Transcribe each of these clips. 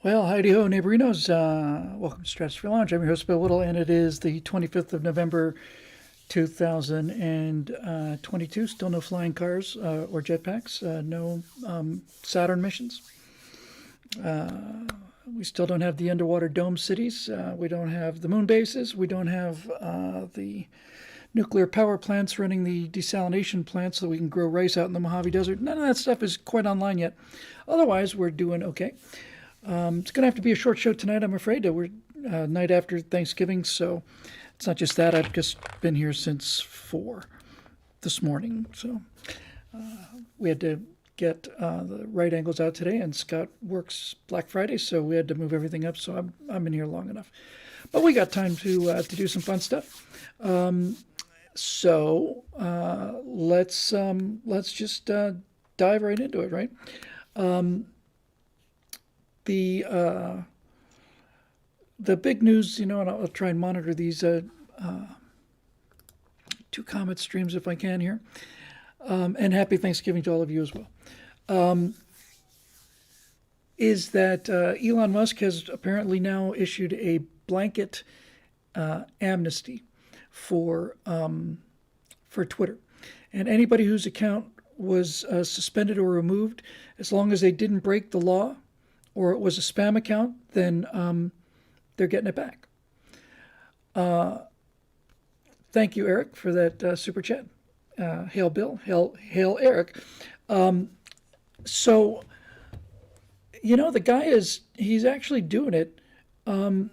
Well, heidi ho, neighborinos. Welcome to Stratosphere Lounge. I'm your host, Bill Whittle, and it is the 25th of November, 2022. Still no flying cars or jetpacks, no Saturn missions. We still don't have the underwater dome cities. We don't have the moon bases. We don't have the nuclear power plants running the desalination plants so that we can grow rice out in the Mojave Desert. None of that stuff is quite online yet. Otherwise, we're doing okay. It's going to have to be a short show tonight, I'm afraid. We're night after Thanksgiving, so it's not just that. I've just been here since 4 this morning, so we had to get the right angles out today, and Scott works Black Friday, so we had to move everything up, so I'm in here long enough. But we got time to do some fun stuff. So let's just dive right into it, right? The big news, and I'll try and monitor these 2 comet streams if I can here. And happy Thanksgiving to all of you as well. Is that Elon Musk has apparently now issued a blanket amnesty for Twitter, and anybody whose account was suspended or removed, as long as they didn't break the law or it was a spam account, then they're getting it back. Thank you, Eric, for that super chat. Hail Bill, hail Eric. So, the guy he's actually doing it. I'll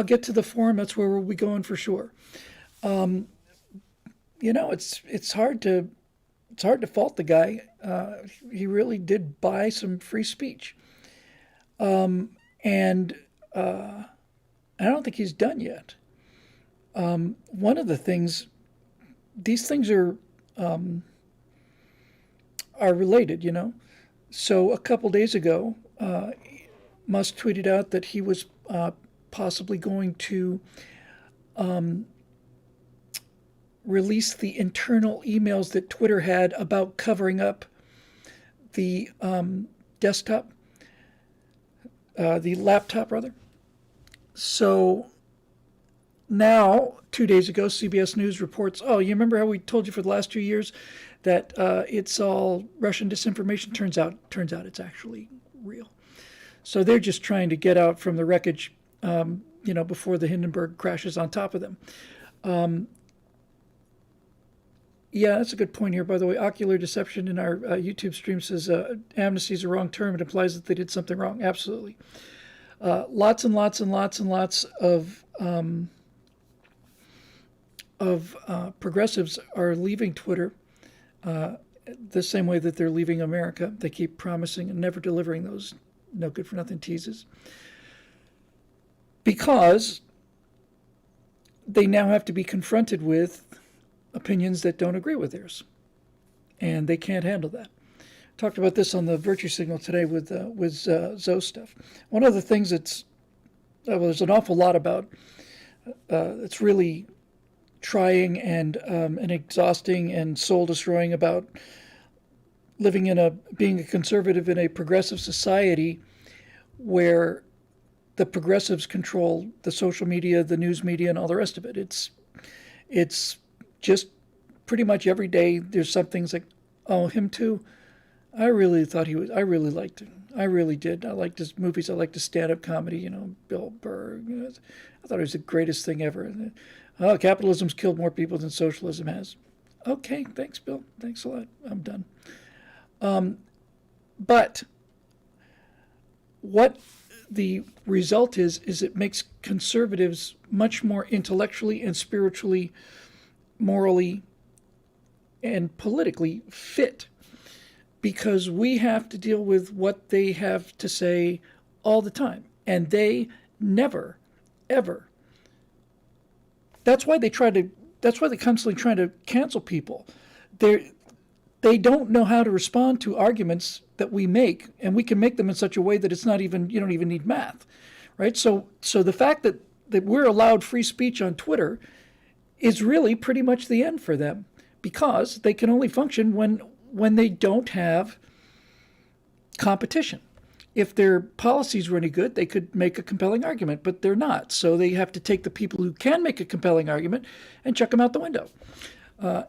get to the forum. That's where we'll be going for sure. It's hard to fault the guy. He really did buy some free speech. And I don't think he's done yet. One of the things, these things are related, So a couple days ago, Musk tweeted out that he was possibly going to release the internal emails that Twitter had about covering up the desktop. The laptop, rather. So now, 2 days ago, CBS News reports, you remember how we told you for the last 2 years that it's all Russian disinformation? Turns out it's actually real. So they're just trying to get out from the wreckage, before the Hindenburg crashes on top of them. Yeah, that's a good point here. By the way, ocular deception in our YouTube stream says amnesty is a wrong term. It implies that they did something wrong. Absolutely. Lots and lots and lots and lots of progressives are leaving Twitter the same way that they're leaving America. They keep promising and never delivering those no good for nothing teases, because they now have to be confronted with opinions that don't agree with theirs, and they can't handle that. Talked about this on the Virtue Signal today with Zoe stuff. One of the things there's an awful lot about. It's really trying and exhausting and soul destroying about being a conservative in a progressive society where the progressives control the social media, the news media, and all the rest of it. It's just pretty much every day there's some things like, him too. I really liked him. I really did. I liked his movies. I liked his stand-up comedy, Bill Burr. I thought it was the greatest thing ever. Capitalism's killed more people than socialism has. Okay, thanks, Bill. Thanks a lot. I'm done. But what the result is it makes conservatives much more intellectually and spiritually, morally, and politically fit, because we have to deal with what they have to say all the time, and they never, ever. That's why they constantly try to cancel people. They don't know how to respond to arguments that we make, and we can make them in such a way that it's not even, you don't even need math, right? So the fact that we're allowed free speech on Twitter is really pretty much the end for them, because they can only function when they don't have competition. if their policies were any good, they could make a compelling argument, but they're not. So they have to take the people who can make a compelling argument and chuck them out the window.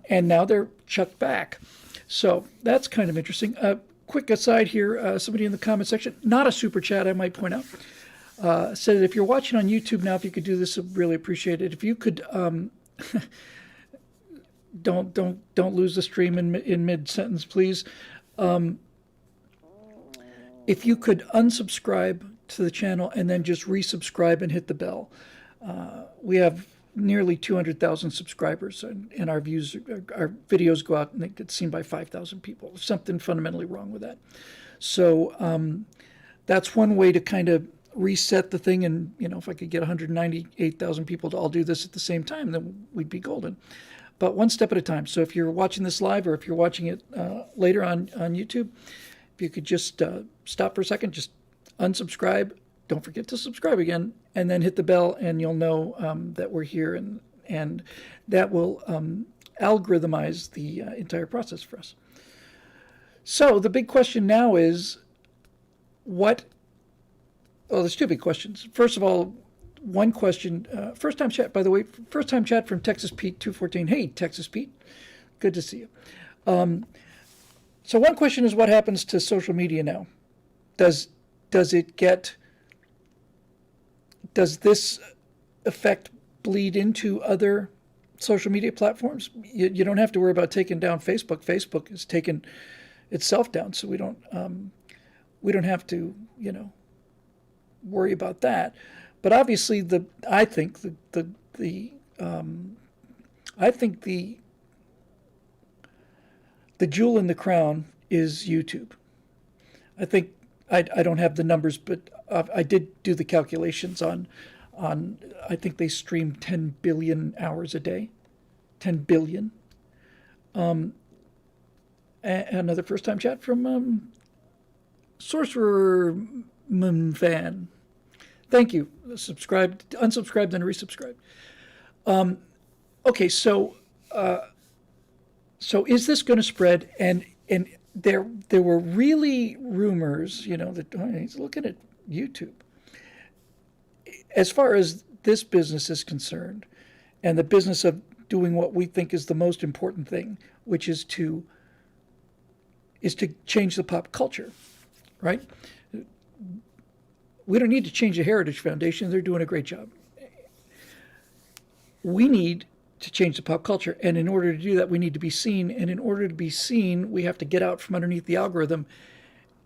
And now they're chucked back. So that's kind of interesting. Quick aside here, somebody in the comment section, not a super chat, I might point out, said that if you're watching on YouTube now, if you could do this, I'd really appreciate it. If you could, don't lose the stream in mid sentence, please. If you could unsubscribe to the channel and then just resubscribe and hit the bell. We have nearly 200,000 subscribers, and our videos go out and they get seen by 5,000 people. There's something fundamentally wrong with that. So that's one way to kind of reset the thing. And, if I could get 198,000 people to all do this at the same time, then we'd be golden. But one step at a time. So if you're watching this live or if you're watching it later on YouTube, if you could just stop for a second, just unsubscribe, don't forget to subscribe again, and then hit the bell, and you'll know that we're here, and that will algorithmize the entire process for us. So the big question now is there's two big questions. First of all, one question, first time chat, by the way, first time chat from Texas Pete 214. Hey, Texas Pete, good to see you. So one question is, what happens to social media now? Does this effect bleed into other social media platforms? You don't have to worry about taking down Facebook. Facebook has taken itself down, so we don't have to worry about that. But obviously, I think the jewel in the crown is YouTube. I think I don't have the numbers, but I did do the calculations on I think they stream 10 billion hours a day. 10 billion. Another first time chat from Sorcerer Fan. Thank you. Subscribed, unsubscribed, then resubscribed. Okay, so is this going to spread? And there were really rumors, that he's looking at YouTube. As far as this business is concerned, and the business of doing what we think is the most important thing, which is to change the pop culture, right? We don't need to change the Heritage Foundation. They're doing a great job. We need to change the pop culture. And in order to do that, we need to be seen. And in order to be seen, we have to get out from underneath the algorithm.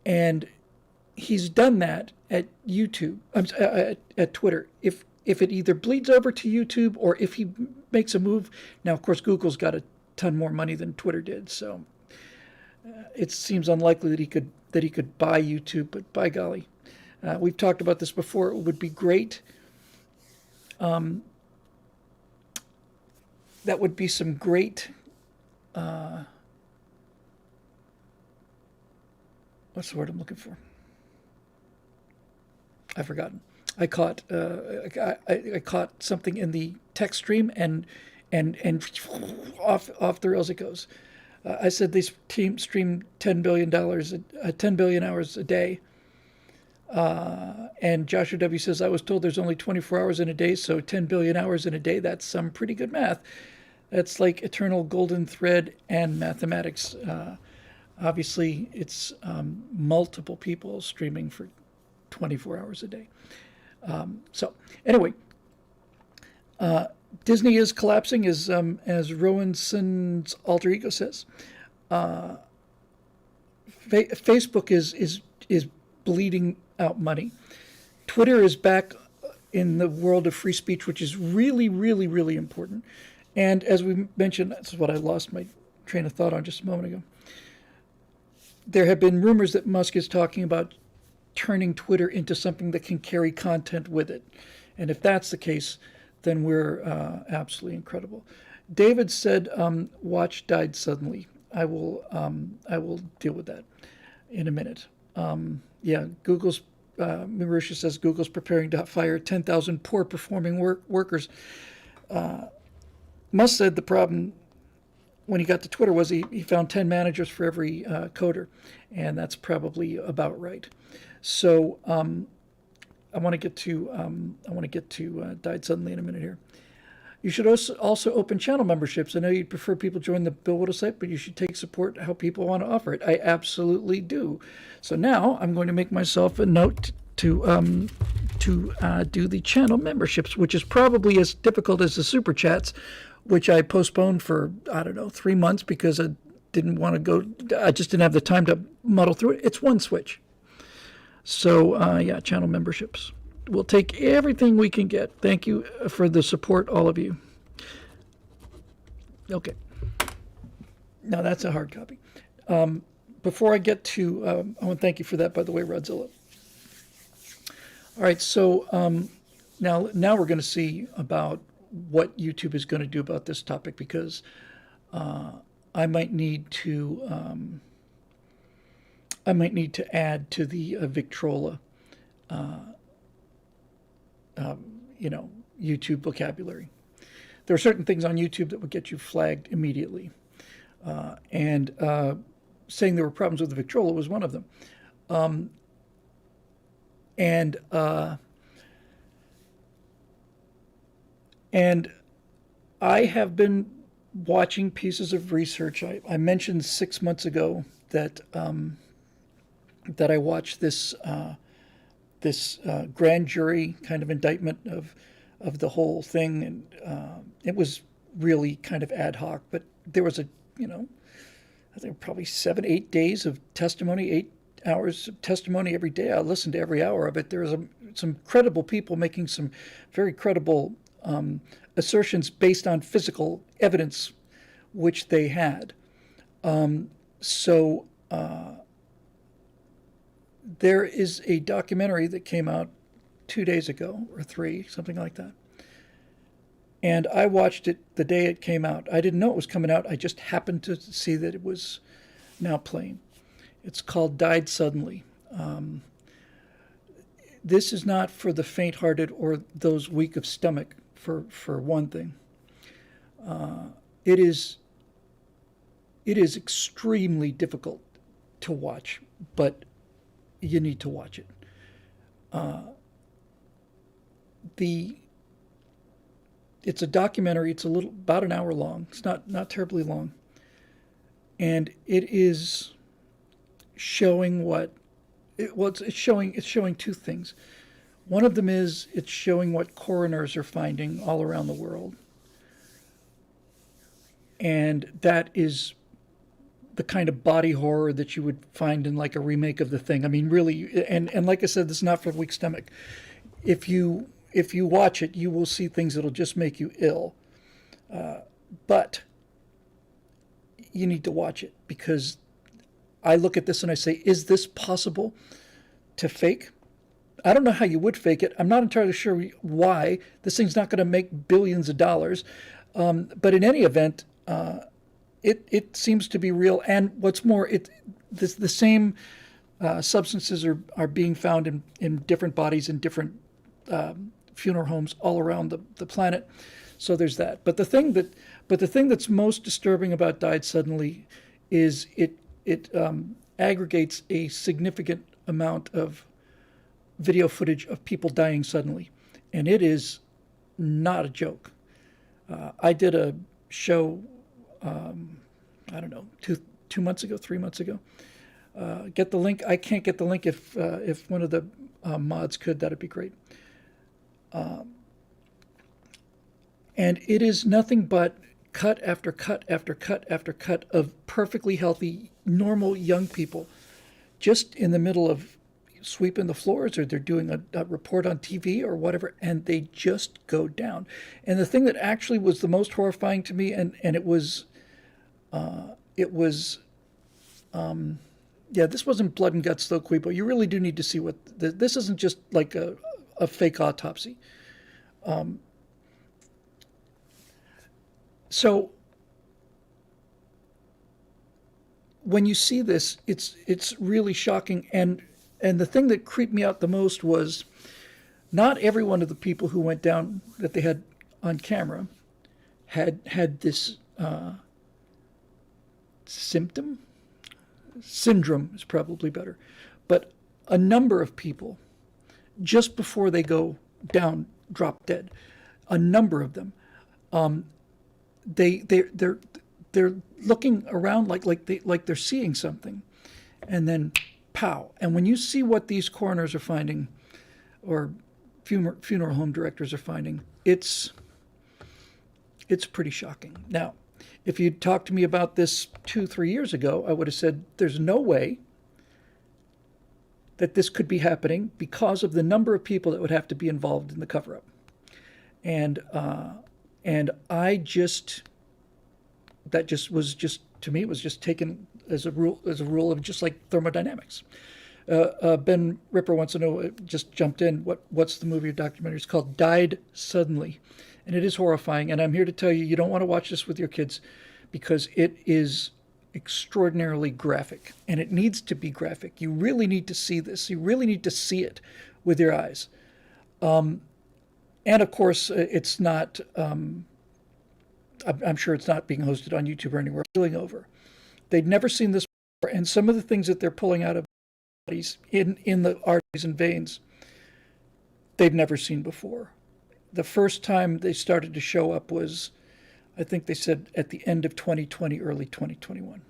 And he's done that at YouTube, at Twitter. If it either bleeds over to YouTube or if he makes a move. Now, of course, Google's got a ton more money than Twitter did. So it seems unlikely that he could buy YouTube. But by golly, we've talked about this before. It would be great. That would be some great, what's the word I'm looking for? I've forgotten. I caught something in the text stream and off the rails it goes. I said they stream $10 billion, 10 billion hours a day. And Joshua W. says, I was told there's only 24 hours in a day, so 10 billion hours in a day, that's some pretty good math. That's like eternal golden thread and mathematics. Obviously, it's multiple people streaming for 24 hours a day. So anyway, Disney is collapsing, as Rowanson's alter ego says. Facebook is bleeding out money. Twitter is back in the world of free speech, which is really, really, really important. And as we mentioned, that's what I lost my train of thought on just a moment ago. There have been rumors that Musk is talking about turning Twitter into something that can carry content with it. And if that's the case, then we're absolutely incredible. David said, Watch died suddenly. I will deal with that in a minute. Google's, Marusha says Google's preparing to fire 10,000 poor performing workers. Musk said the problem when he got to Twitter was he found 10 managers for every coder, and that's probably about right. So I want to get to died suddenly in a minute here. You should also open channel memberships. I know you'd prefer people join the Bill Whittle site, but you should take support how people want to offer it. I absolutely do. So now I'm going to make myself a note to do the channel memberships, which is probably as difficult as the super chats, which I postponed for, I don't know, 3 months because I didn't want to go. I just didn't have the time to muddle through it. It's one switch. So yeah, channel memberships. We'll take everything we can get. Thank you for the support, all of you. Okay. Now that's a hard copy. Before I get to, I want to thank you for that, by the way, Rodzilla. All right, so now we're going to see about what YouTube is going to do about this topic, because I might need to add to the Victrola YouTube vocabulary. There are certain things on YouTube that would get you flagged immediately. And saying there were problems with the Victrola was one of them. And I have been watching pieces of research. I mentioned 6 months ago that I watched this grand jury kind of indictment of the whole thing, and it was really kind of ad hoc. But there was I think probably 7-8 days of testimony, 8 hours of testimony every day. I listened to every hour of it. There was some credible people making some very credible assertions based on physical evidence, which they had. So there is a documentary that came out 2 days ago, or 3, something like that. And I watched it the day it came out. I didn't know it was coming out. I just happened to see that it was now playing. It's called Died Suddenly. This is not for the faint-hearted or those weak of stomach, for one thing. It is extremely difficult to watch, but you need to watch it. It's a documentary. It's about an hour long. It's not terribly long, and it is showing it's showing two things. One of them is it's showing what coroners are finding all around the world, and that is the kind of body horror that you would find in like a remake of The Thing. I mean, really, and like I said, this is not for the weak stomach. If you watch it, you will see things that'll just make you ill. But you need to watch it, because I look at this and I say, is this possible to fake? I don't know how you would fake it. I'm not entirely sure why. This thing's not going to make billions of dollars. But in any event, it seems to be real. And what's more, the same substances are being found in different bodies in different funeral homes all around the planet. So there's that. But the thing that's most disturbing about Died Suddenly is it aggregates a significant amount of video footage of people dying suddenly, and it is not a joke. I did a show, I don't know, 2 months ago, 3 months ago. Get the link. I can't get the link. If one of the mods could, that'd be great. And it is nothing but cut after cut after cut after cut of perfectly healthy, normal young people just in the middle of sweeping the floors, or they're doing a report on TV or whatever, and they just go down. And the thing that actually was the most horrifying to me, and it was this wasn't blood and guts though, Quibo. You really do need to see this isn't just like a fake autopsy. So when you see this, it's really shocking. And the thing that creeped me out the most was not every one of the people who went down that they had on camera had this syndrome is probably better. But a number of people just before they go down, drop dead. A number of them, they're looking around like they're seeing something, and then pow. And when you see what these coroners are finding, or funeral home directors are finding, it's pretty shocking. Now, if you'd talked to me about this 2-3 years ago, I would have said there's no way that this could be happening because of the number of people that would have to be involved in the cover-up. And I just, that just was just, to me, it was just taken as a rule of just like thermodynamics. Ben Ripper wants to know, just jumped in, what's the movie or documentary? It's called Died Suddenly. And it is horrifying. And I'm here to tell you, you don't want to watch this with your kids because it is extraordinarily graphic. And it needs to be graphic. You really need to see this. You really need to see it with your eyes. And of course, it's not, I'm sure it's not being hosted on YouTube or anywhere. Feeling over. They'd never seen this before. And some of the things that they're pulling out of bodies in the arteries and veins, they've never seen before. The first time they started to show up was, I think they said at the end of 2020, early 2021.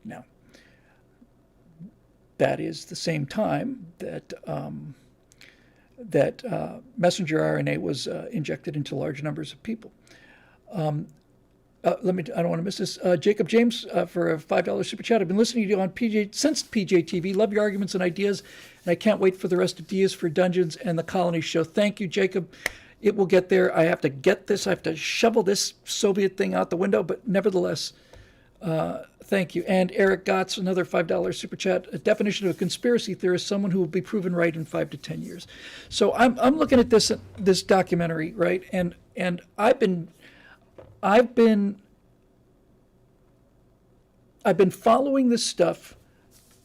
Now, that is the same time that messenger RNA was injected into large numbers of people. I don't want to miss this. Jacob James for a $5 super chat. I've been listening to you on since PJ TV. Love your arguments and ideas, and I can't wait for the rest of Diaz for Dungeons and the Colony show. Thank you, Jacob. It will get there. I have to get this. I have to shovel this Soviet thing out the window, but nevertheless, thank you. And Eric Gotts, another $5 super chat. A definition of a conspiracy theorist: someone who will be proven right in 5 to 10 years. So I'm looking at this documentary, right? And I've been following this stuff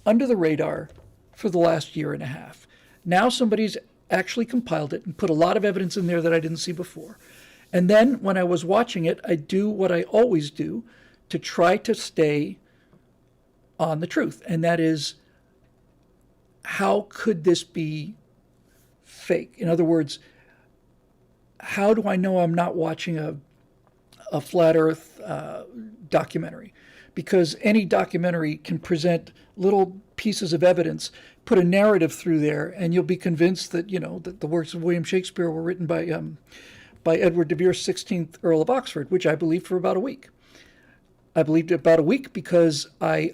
under the radar for the last year and a half. Now somebody's actually compiled it and put a lot of evidence in there that I didn't see before. And then when I was watching it, I do what I always do to try to stay on the truth. And that is, how could this be fake? In other words, how do I know I'm not watching a flat earth documentary? Because any documentary can present little pieces of evidence, put a narrative through there, and you'll be convinced that, that the works of William Shakespeare were written by Edward de Vere, 16th Earl of Oxford, which I believed for about a week. I believed it about a week because I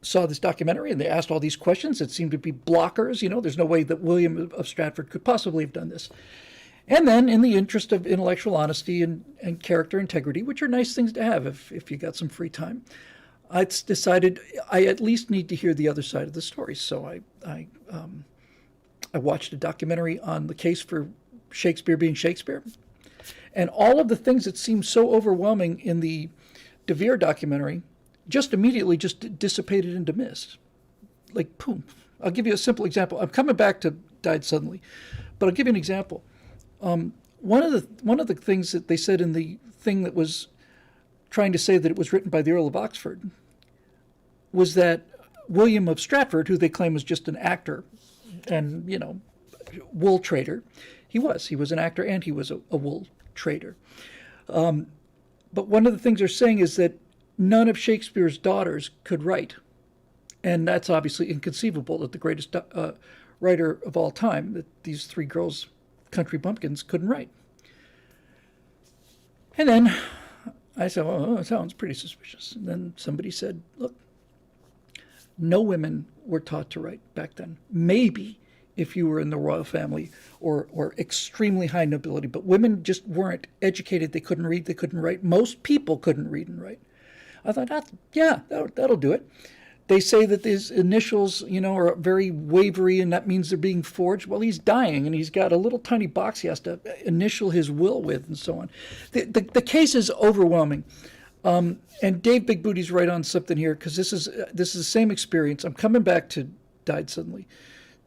saw this documentary and they asked all these questions that seemed to be blockers. There's no way that William of Stratford could possibly have done this. And then, in the interest of intellectual honesty and character integrity, which are nice things to have if you got some free time, I decided I at least need to hear the other side of the story. So I watched a documentary on the case for Shakespeare being Shakespeare. And all of the things that seemed so overwhelming in the De Vere documentary just immediately just dissipated into mist. Like, boom. I'll give you a simple example. I'm coming back to Died Suddenly, but I'll give you an example. One of the things that they said in the thing that was trying to say that it was written by the Earl of Oxford was that William of Stratford, who they claim was just an actor and, wool trader, he was an actor and he was a wool trader. But one of the things they're saying is that none of Shakespeare's daughters could write. And that's obviously inconceivable that the greatest writer of all time, that these three girls, country bumpkins, couldn't write. And then I said, well, that sounds pretty suspicious. And then somebody said, look, no women were taught to write back then. Maybe if you were in the royal family or extremely high nobility, but women just weren't educated. They couldn't read, they couldn't write. Most people couldn't read and write. I thought, that'll do it. They say that his initials, are very wavery, and that means they're being forged. Well, he's dying, and he's got a little tiny box he has to initial his will with, and so on. The case is overwhelming. And Dave Big Booty's right on something here, because this is the same experience. I'm coming back to Died Suddenly.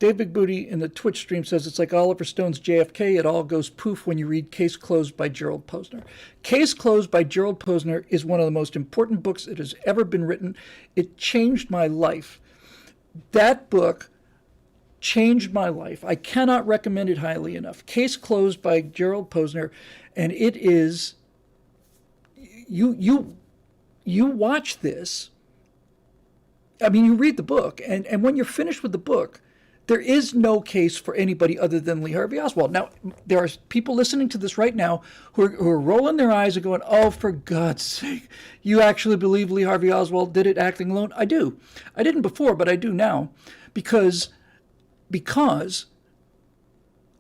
Dave Big Booty in the Twitch stream says it's like Oliver Stone's JFK. It all goes poof when you read Case Closed by Gerald Posner. Case Closed by Gerald Posner is one of the most important books that has ever been written. It changed my life That book changed my life. I cannot recommend it highly enough. Case Closed by Gerald Posner, and it is you watch this. I mean, you read the book, and when you're finished with the book, there is no case for anybody other than Lee Harvey Oswald. Now, there are people listening to this right now who are rolling their eyes and going, "Oh, for God's sake, you actually believe Lee Harvey Oswald did it acting alone?" I do. I didn't before, but I do now, because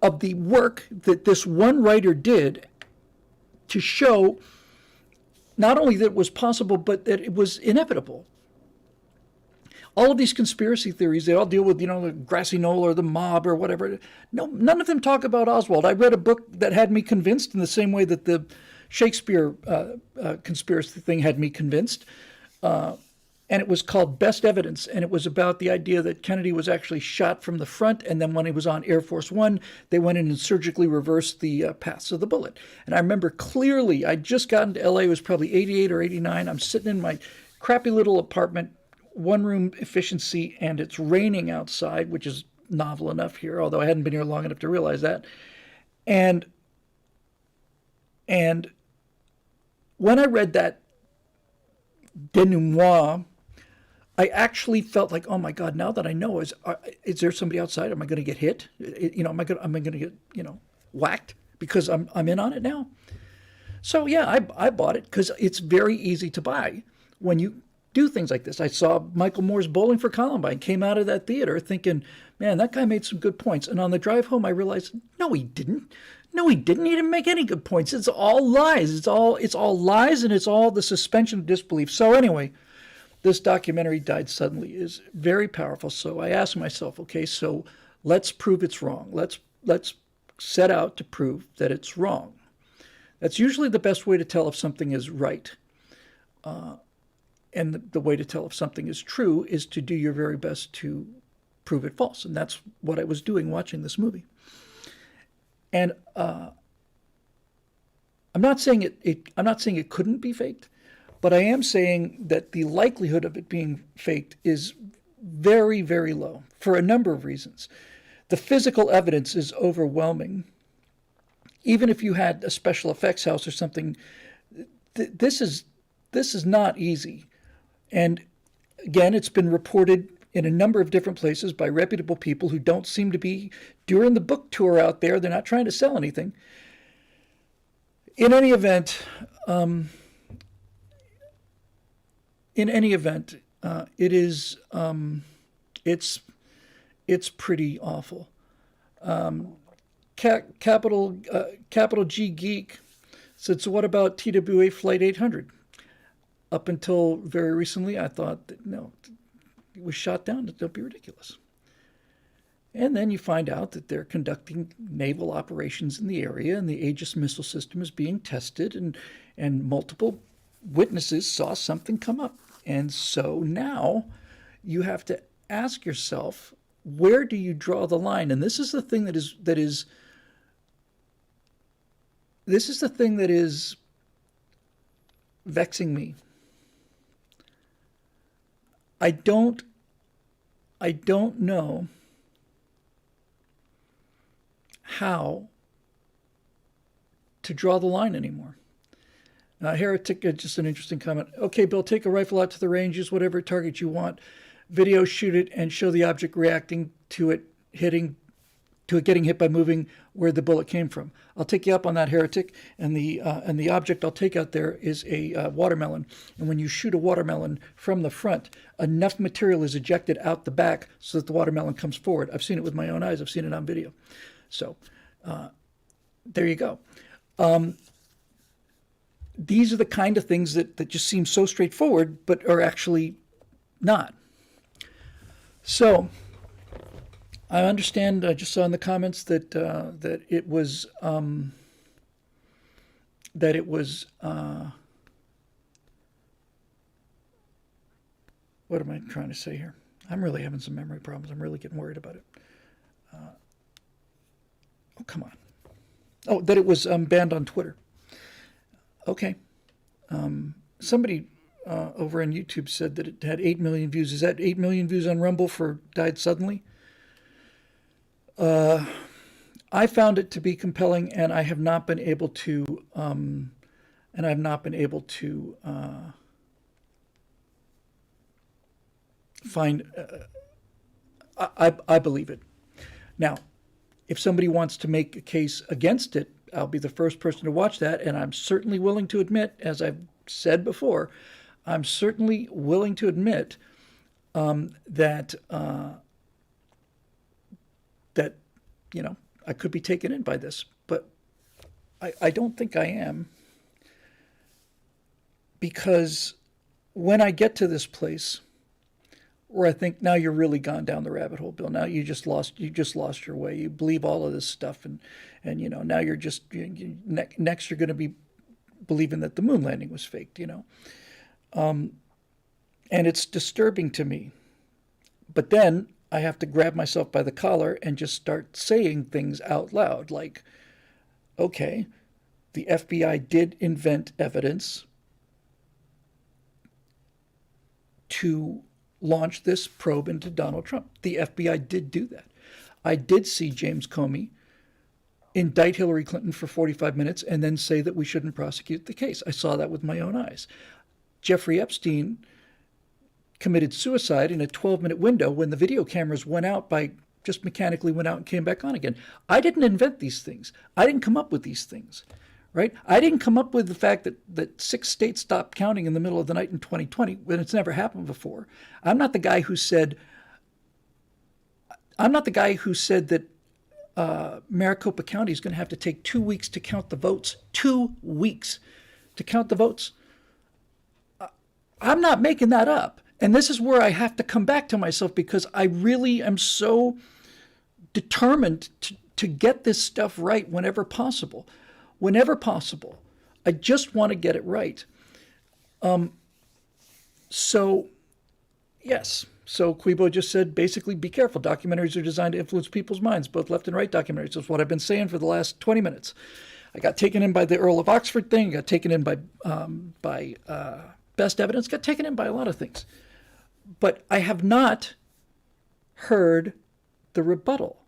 of the work that this one writer did to show not only that it was possible, but that it was inevitable. All of these conspiracy theories, they all deal with, the grassy knoll or the mob or whatever. No, none of them talk about Oswald. I read a book that had me convinced in the same way that the Shakespeare conspiracy thing had me convinced. And it was called Best Evidence. And it was about the idea that Kennedy was actually shot from the front. And then when he was on Air Force One, they went in and surgically reversed the paths of the bullet. And I remember clearly, I'd just gotten to LA. It was probably 88 or 89. I'm sitting in my crappy little apartment, one room efficiency, and it's raining outside, which is novel enough here, although I hadn't been here long enough to realize that. And when I read that denouement, I actually felt like, oh my God, now that I know, is there somebody outside? Am I going to get hit? Am I going to get, whacked because I'm in on it now? So yeah, I bought it because it's very easy to buy when you do things like this. I saw Michael Moore's Bowling for Columbine, came out of that theater thinking, man, that guy made some good points. And on the drive home, I realized, no, he didn't. No, he didn't. He didn't make any good points. It's all lies. It's all lies, and it's all the suspension of disbelief. So anyway, this documentary, Died Suddenly, is very powerful. So I asked myself, okay, so let's prove it's wrong. Let's set out to prove that it's wrong. That's usually the best way to tell if something is right. And the way to tell if something is true is to do your very best to prove it false. And that's what I was doing watching this movie. And I'm not saying it couldn't be faked, but I am saying that the likelihood of it being faked is very, very low for a number of reasons. The physical evidence is overwhelming. Even if you had a special effects house or something, this is not easy. And again, it's been reported in a number of different places by reputable people who don't seem to be doing the book tour out there. They're not trying to sell anything. In any event, it is it's pretty awful. Capital G Geek said, so what about TWA Flight 800? Up until very recently, I thought that, no, it was shot down. Don't be ridiculous. And then you find out that they're conducting naval operations in the area, and the Aegis missile system is being tested, and multiple witnesses saw something come up. And so now you have to ask yourself, where do you draw the line? And this is the thing that is vexing me. I don't know how to draw the line anymore. Heretic, just an interesting comment. Okay, Bill, take a rifle out to the range, use whatever target you want, video, shoot it, and show the object reacting to it getting hit by moving where the bullet came from. I'll take you up on that, Heretic. And the object I'll take out there is a watermelon. And when you shoot a watermelon from the front, enough material is ejected out the back so that the watermelon comes forward. I've seen it with my own eyes. I've seen it on video. So there you go. These are the kind of things that just seem so straightforward, but are actually not. So I understand. I just saw in the comments that it was what am I trying to say here? I'm really having some memory problems. I'm really getting worried about it. Oh, come on. Oh, that it was banned on Twitter. Okay. Somebody over on YouTube said that it had 8 million views. Is that 8 million views on Rumble for Died Suddenly? I found it to be compelling, and I have not been able to, find. I believe it. Now, if somebody wants to make a case against it, I'll be the first person to watch that, and I'm certainly willing to admit, as I've said before, I'm certainly willing to admit that that I could be taken in by this, but I don't think I am, because when I get to this place where I think, now you're really gone down the rabbit hole, Bill. Now you just lost your way. You believe all of this stuff, and now you're just next you're going to be believing that the moon landing was faked. And it's disturbing to me. But then I have to grab myself by the collar and just start saying things out loud, like, okay, the FBI did invent evidence to launch this probe into Donald Trump. The FBI did do that. I did see James Comey indict Hillary Clinton for 45 minutes and then say that we shouldn't prosecute the case. I saw that with my own eyes. Jeffrey Epstein committed suicide in a 12-minute window when the video cameras went out just mechanically went out and came back on again. I didn't invent these things. I didn't come up with these things, right? I didn't come up with the fact that 6 states stopped counting in the middle of the night in 2020 when it's never happened before. I'm not the guy who said that Maricopa County is going to have to take 2 weeks to count the votes. 2 weeks to count the votes. I'm not making that up. And this is where I have to come back to myself, because I really am so determined to get this stuff right whenever possible. Whenever possible. I just want to get it right. So, yes. So Quibo just said, basically, be careful. Documentaries are designed to influence people's minds, both left and right documentaries. That's what I've been saying for the last 20 minutes. I got taken in by the Earl of Oxford thing. I got taken in by Best Evidence. Got taken in by a lot of things. But I have not heard the rebuttal.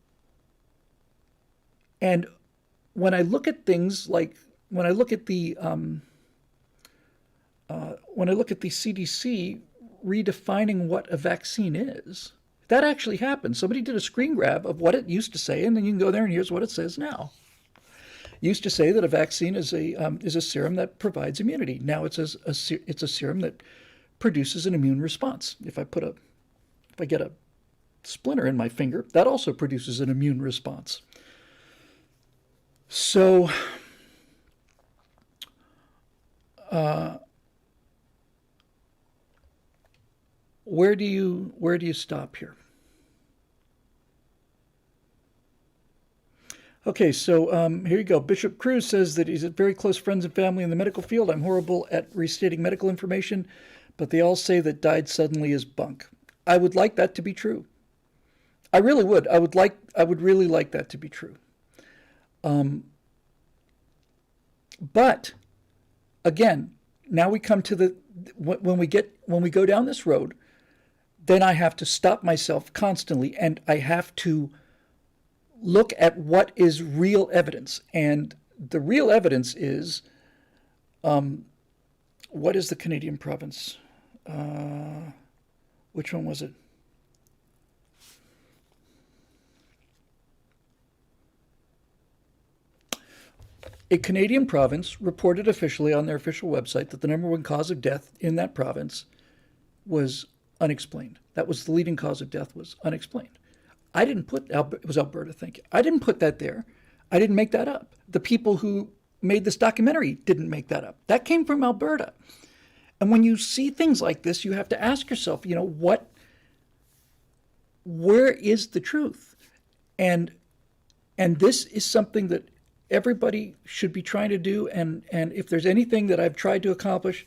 And when I look at things like, when I look at the CDC redefining what a vaccine is, that actually happened. Somebody did a screen grab of what it used to say, and then you can go there and here's what it says now. It used to say that a vaccine is a serum that provides immunity. Now it's a serum that produces an immune response. If I get a splinter in my finger, that also produces an immune response. So, where do you stop here? Okay, so here you go. Bishop Cruz says that he's very close friends and family in the medical field. I'm horrible at restating medical information, but they all say that died suddenly is bunk. I would like that to be true. I really would. I would really like that to be true. But again, now we come to when we go down this road, then I have to stop myself constantly, and I have to look at what is real evidence. And the real evidence is, what is the Canadian province? Which one was it? A Canadian province reported officially on their official website that the number one cause of death in that province was unexplained. That was the leading cause of death, was unexplained. I didn't put, it was Alberta, thank you. I didn't put that there. I didn't make that up. The people who made this documentary didn't make that up. That came from Alberta. And when you see things like this, you have to ask yourself, where is the truth? And this is something that everybody should be trying to do. And if there's anything that I've tried to accomplish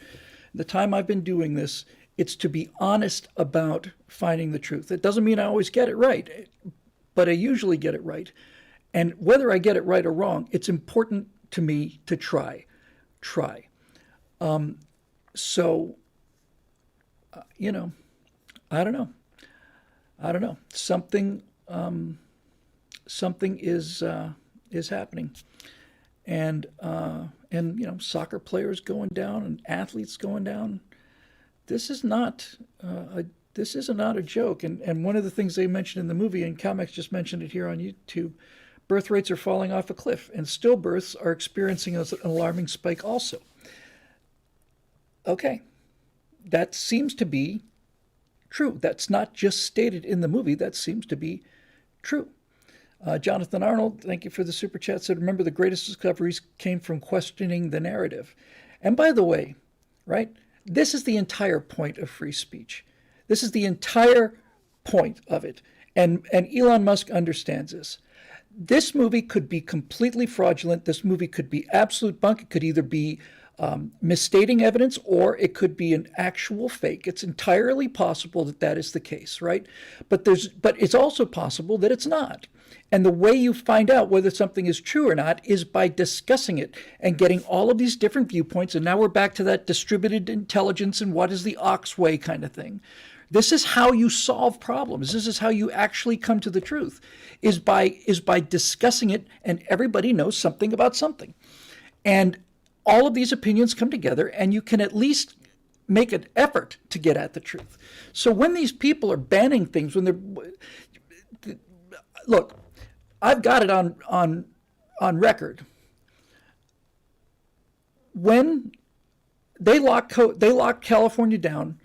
the time I've been doing this, it's to be honest about finding the truth. It doesn't mean I always get it right, but I usually get it right. And whether I get it right or wrong, it's important to me to try. So you know, I don't know. I don't know. Something is happening, and soccer players going down and athletes going down. This is not this is not a joke. And one of the things they mentioned in the movie, and Calmex just mentioned it here on YouTube, birth rates are falling off a cliff, and stillbirths are experiencing an alarming spike also. Okay, that seems to be true. That's not just stated in the movie. That seems to be true. Jonathan Arnold, thank you for the super chat, said, remember the greatest discoveries came from questioning the narrative. And by the way, right, this is the entire point of free speech. This is the entire point of it. And Elon Musk understands this. This movie could be completely fraudulent. This movie could be absolute bunk. It could either be misstating evidence, or it could be an actual fake. It's entirely possible that that is the case, right? But it's also possible that it's not. And the way you find out whether something is true or not is by discussing it and getting all of these different viewpoints. And now we're back to that distributed intelligence and what is the Ox way kind of thing. This is how you solve problems. This is how you actually come to the truth, is by discussing it, and everybody knows something about something. And all of these opinions come together, and you can at least make an effort to get at the truth. So when these people are banning things, when they're, look, I've got it on record. When they locked California down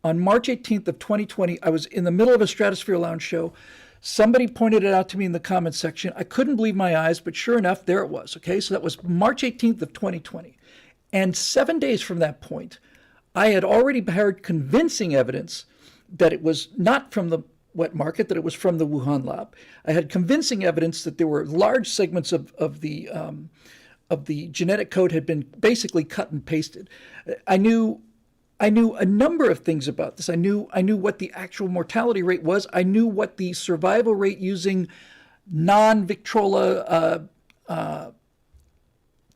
on March 18th of 2020, I was in the middle of a Stratosphere Lounge show. Somebody pointed it out to me in the comments section. I couldn't believe my eyes, but sure enough, there it was. Okay, so that was March 18th of 2020. And 7 days from that point, I had already heard convincing evidence that it was not from the wet market, that it was from the Wuhan lab. I had convincing evidence that there were large segments of the genetic code had been basically cut and pasted. I knew a number of things about this. I knew what the actual mortality rate was. I knew what the survival rate using non-Victrola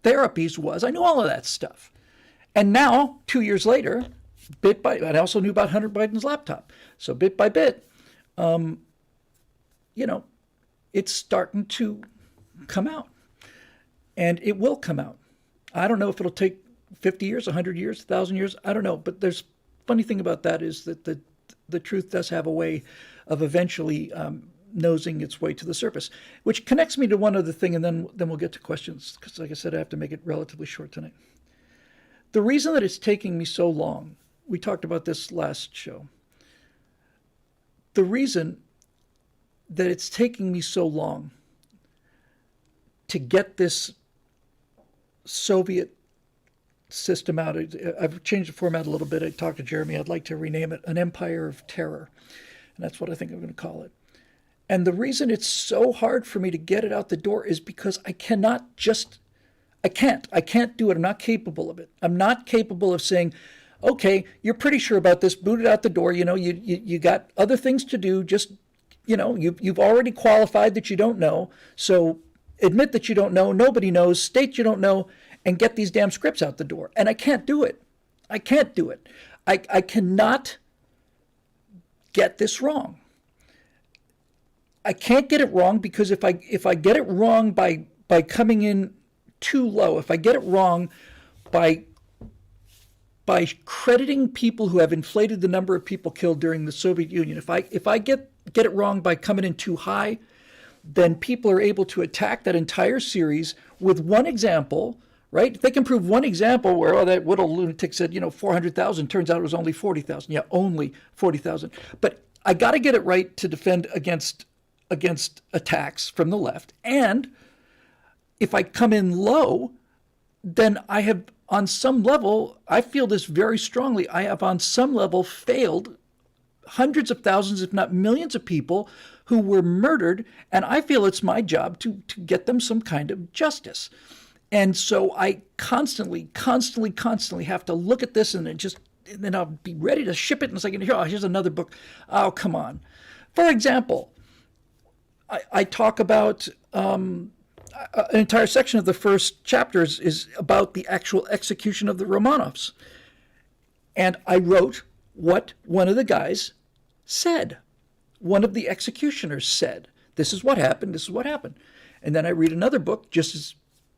therapies was. I knew all of that stuff. And now, 2 years later, I also knew about Hunter Biden's laptop. So bit by bit, it's starting to come out. And it will come out. I don't know if it'll take 50 years, 100 years, 1,000 years, I don't know. But there's funny thing about that is that the truth does have a way of eventually nosing its way to the surface, which connects me to one other thing, and then we'll get to questions, because like I said, I have to make it relatively short tonight. The reason that it's taking me so long, we talked about this last show, the reason that it's taking me so long to get this Soviet system out. I've changed the format a little bit. I talked to Jeremy. I'd like to rename it An Empire of Terror. And that's what I think I'm going to call it. And the reason it's so hard for me to get it out the door is because I can't do it. I'm not capable of it. I'm not capable of saying, okay, you're pretty sure about this, boot it out the door. You got other things to do. Just, you've already qualified that you don't know. So admit that you don't know. Nobody knows. State you don't know. And get these damn scripts out the door. And I can't do it. I can't do it. I cannot get this wrong. I can't get it wrong because if I get it wrong by coming in too low, if I get it wrong by crediting people who have inflated the number of people killed during the Soviet Union, if I get it wrong by coming in too high, then people are able to attack that entire series with one example. Right? If they can prove one example where, that Whittle lunatic said, 400,000, turns out it was only 40,000. Yeah, only 40,000. But I got to get it right to defend against attacks from the left. And if I come in low, then I have, on some level, I feel this very strongly, I have on some level failed hundreds of thousands, if not millions of people who were murdered. And I feel it's my job to get them some kind of justice. And so I constantly have to look at this, and then I'll be ready to ship it in a second. Here's another book. Oh, come on. For example, I talk about an entire section of the first chapter is about the actual execution of the Romanovs. And I wrote what one of the guys said. One of the executioners said, this is what happened, this is what happened. And then I read another book just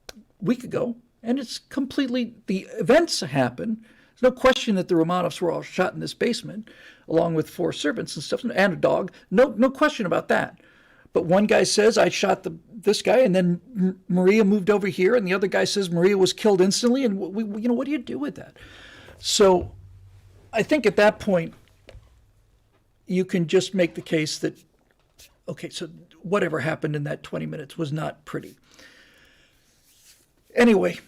a week ago, and it's completely, the events happen. There's no question that the Romanovs were all shot in this basement, along with 4 servants and stuff, and a dog. No question about that. But one guy says, I shot this guy, and then Maria moved over here, and the other guy says Maria was killed instantly, and what do you do with that? So I think at that point, you can just make the case that, okay, so whatever happened in that 20 minutes was not pretty. Anyway,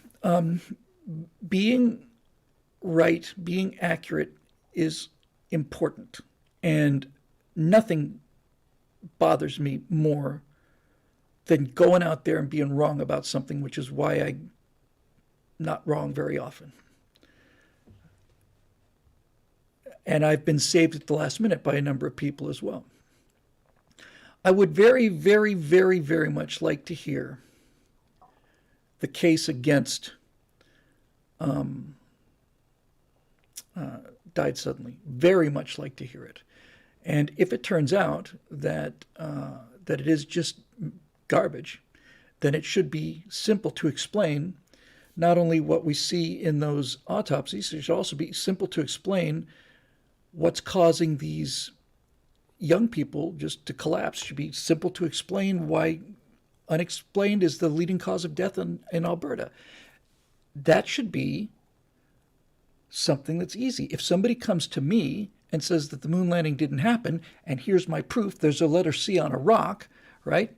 being right, being accurate is important. And nothing bothers me more than going out there and being wrong about something, which is why I'm not wrong very often. And I've been saved at the last minute by a number of people as well. I would very, very, very, very much like to hear the case against died suddenly. Very much like to hear it. And if it turns out that that it is just garbage, then it should be simple to explain not only what we see in those autopsies, it should also be simple to explain what's causing these young people just to collapse. It should be simple to explain why unexplained is the leading cause of death in Alberta. That should be something that's easy. If somebody comes to me and says that the moon landing didn't happen, and here's my proof, there's a letter C on a rock, right?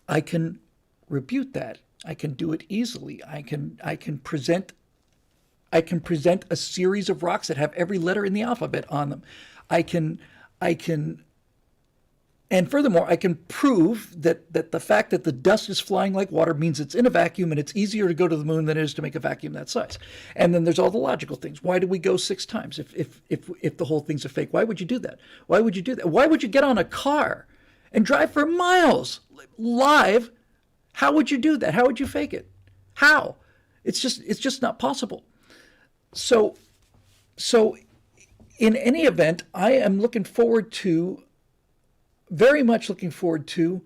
I can refute that. I can do it easily. I can present a series of rocks that have every letter in the alphabet on them. And furthermore, I can prove that the fact that the dust is flying like water means it's in a vacuum, and it's easier to go to the moon than it is to make a vacuum that size. And then there's all the logical things. Why did we go 6 times if the whole thing's a fake? Why would you do that? Why would you do that? Why would you get on a car and drive for miles live? How would you do that? How would you fake it? How? It's just not possible. So in any event, I am very much looking forward to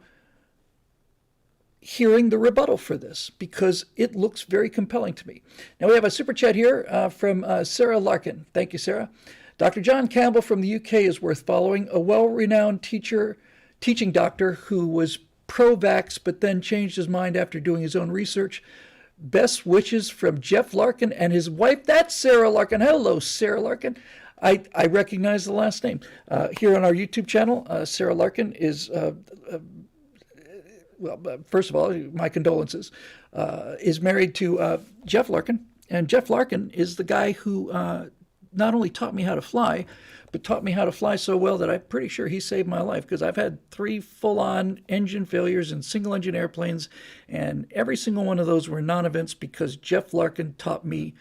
hearing the rebuttal for this, because it looks very compelling to me. Now we have a super chat here from Sarah Larkin. Thank you, Sarah. Dr. John Campbell from the UK is worth following, a well-renowned teaching doctor who was pro-vax but then changed his mind after doing his own research. Best wishes from Jeff Larkin and his wife. That's Sarah Larkin. Hello, Sarah Larkin. I recognize the last name. Here on our YouTube channel, Sarah Larkin is, first of all, my condolences, is married to Jeff Larkin. And Jeff Larkin is the guy who not only taught me how to fly, but taught me how to fly so well that I'm pretty sure he saved my life, because I've had 3 full-on engine failures in single-engine airplanes, and every single one of those were non-events because Jeff Larkin taught my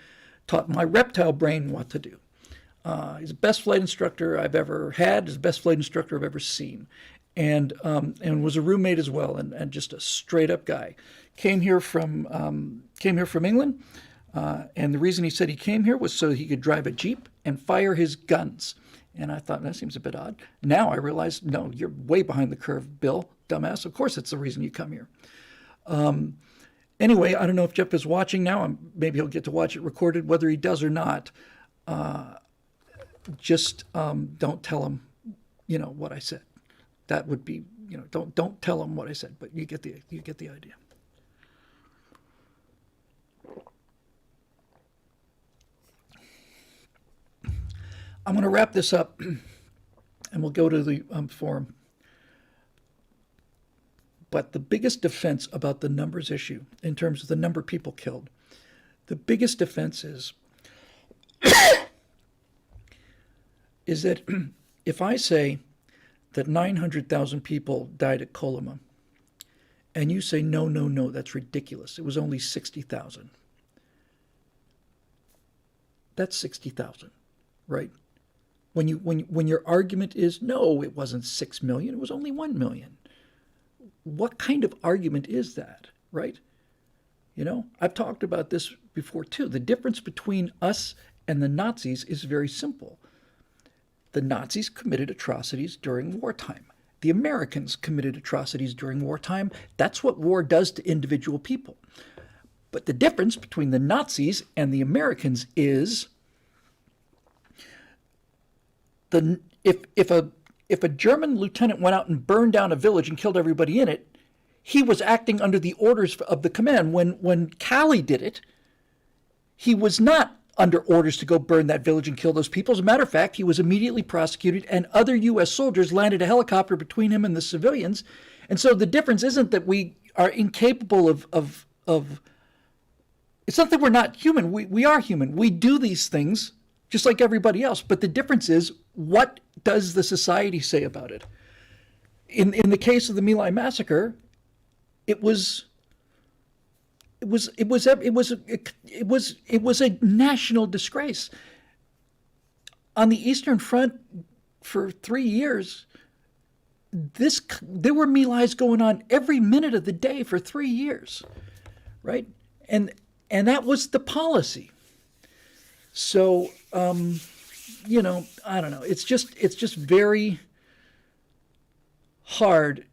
reptile brain what to do. He's the best flight instructor I've ever had. He's the best flight instructor I've ever seen, and was a roommate as well, and just a straight-up guy. Came here from England, and the reason he said he came here was so he could drive a Jeep and fire his guns. And I thought, that seems a bit odd. Now I realize, no, you're way behind the curve, Bill, dumbass. Of course it's the reason you come here. Anyway, I don't know if Jeff is watching now. Maybe he'll get to watch it recorded, whether he does or not. Just don't tell him, what I said. That would be, don't tell him what I said, but you get the idea. I'm going to wrap this up, and we'll go to the forum. But the biggest defense about the numbers issue, in terms of the number of people killed, the biggest defense is that if I say that 900,000 people died at Coloma, and you say, no, that's ridiculous, it was only 60,000. That's 60,000, right? When your argument is, no, it wasn't 6 million, it was only 1 million. What kind of argument is that, right? I've talked about this before too. The difference between us and the Nazis is very simple. The Nazis committed atrocities during wartime. The Americans committed atrocities during wartime. That's what war does to individual people. But the difference between the Nazis and the Americans is if a German lieutenant went out and burned down a village and killed everybody in it, he was acting under the orders of the command. When Calley did it, he was not under orders to go burn that village and kill those people. As a matter of fact, he was immediately prosecuted, and other U.S. soldiers landed a helicopter between him and the civilians. And so the difference isn't that we are incapable of it's not that we're not human. We are human. We do these things just like everybody else. But the difference is, what does the society say about it? In the case of the My Lai massacre, it was a national disgrace. On the Eastern Front for 3 years, there were My Lais going on every minute of the day for 3 years, right? And that was the policy. So, I don't know. It's just very hard.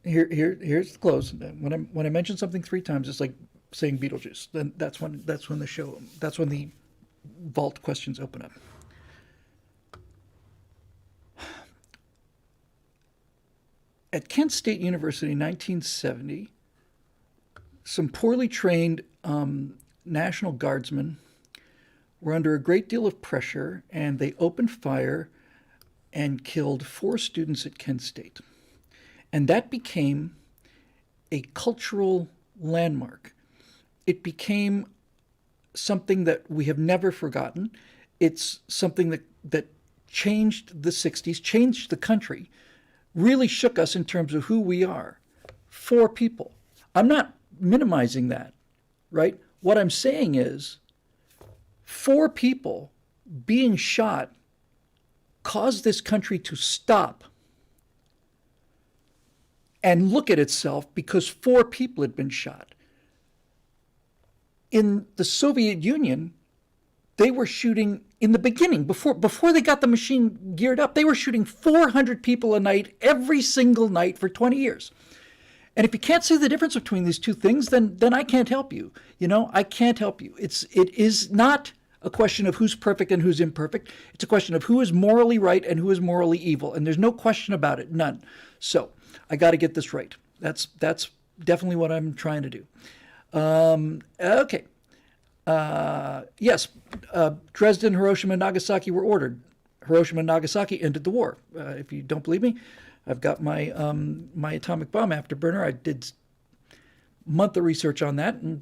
Here's the close. When I mention something 3 times, it's like saying Beetlejuice. Then that's when the vault questions open up. At Kent State University in 1970, some poorly trained National Guardsmen were under a great deal of pressure, and they opened fire and killed 4 students at Kent State. And that became a cultural landmark. It became something that we have never forgotten. It's something that changed the 60s, changed the country, really shook us in terms of who we are. 4 people. I'm not minimizing that, right? What I'm saying is 4 people being shot caused this country to stop and look at itself because 4 people had been shot. In the Soviet Union, they were shooting, in the beginning, before they got the machine geared up, they were shooting 400 people a night, every single night for 20 years. And if you can't see the difference between these 2 things, then I can't help you. I can't help you. It is not a question of who's perfect and who's imperfect. It's a question of who is morally right and who is morally evil. And there's no question about it, none. So I got to get this right. That's definitely what I'm trying to do. Okay. Yes, Dresden, Hiroshima, and Nagasaki were ordered. Hiroshima and Nagasaki ended the war. If you don't believe me, I've got my my atomic bomb afterburner. I did a month of research on that, and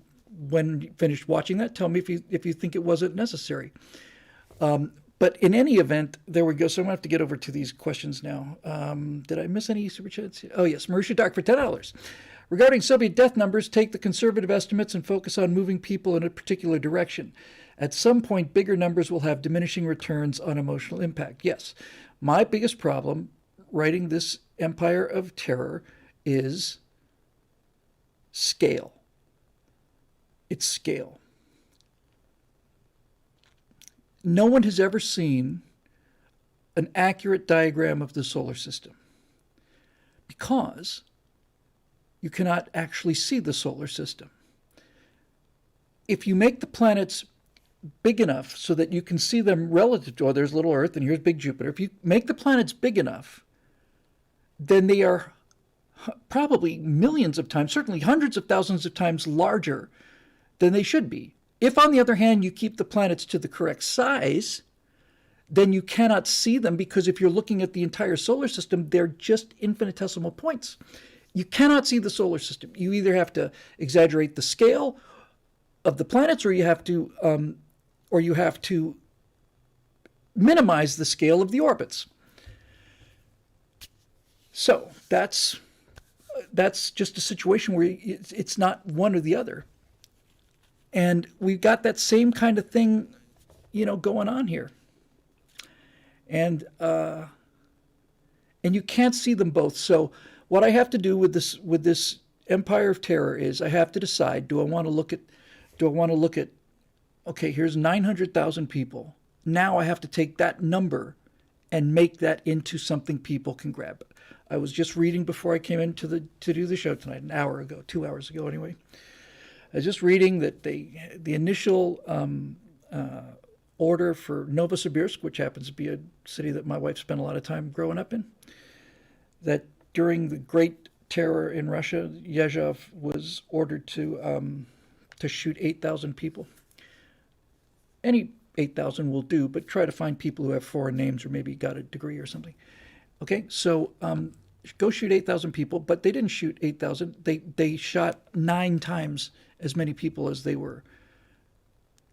when you finished watching that, tell me if you think it wasn't necessary. But in any event, there we go. So I'm going to have to get over to these questions now. Did I miss any super chats? Oh, yes. Marusha Dark for $10. Regarding Soviet death numbers, take the conservative estimates and focus on moving people in a particular direction. At some point, bigger numbers will have diminishing returns on emotional impact. Yes. My biggest problem writing this Empire of Terror is scale. It's scale. No one has ever seen an accurate diagram of the solar system because you cannot actually see the solar system. If you make the planets big enough so that you can see them relative to, there's little Earth and here's big Jupiter. If you make the planets big enough, then they are probably millions of times, certainly hundreds of thousands of times larger than they should be. If, on the other hand, you keep the planets to the correct size, then you cannot see them because if you're looking at the entire solar system, they're just infinitesimal points. You cannot see the solar system. You either have to exaggerate the scale of the planets, or you have to minimize the scale of the orbits. So that's just a situation where it's not one or the other. And we've got that same kind of thing, going on here. And you can't see them both. So what I have to do with this Empire of Terror is I have to decide: do I want to look at okay, here's 900,000 people. Now I have to take that number and make that into something people can grab. I was just reading before I came in to do the show tonight, an hour ago, 2 hours ago anyway. I was just reading that the initial order for Novosibirsk, which happens to be a city that my wife spent a lot of time growing up in, that during the Great Terror in Russia, Yezhov was ordered to shoot 8,000 people. Any 8,000 will do, but try to find people who have foreign names or maybe got a degree or something. Okay, so go shoot 8,000 people, but they didn't shoot 8,000. They shot 9 times as many people as they were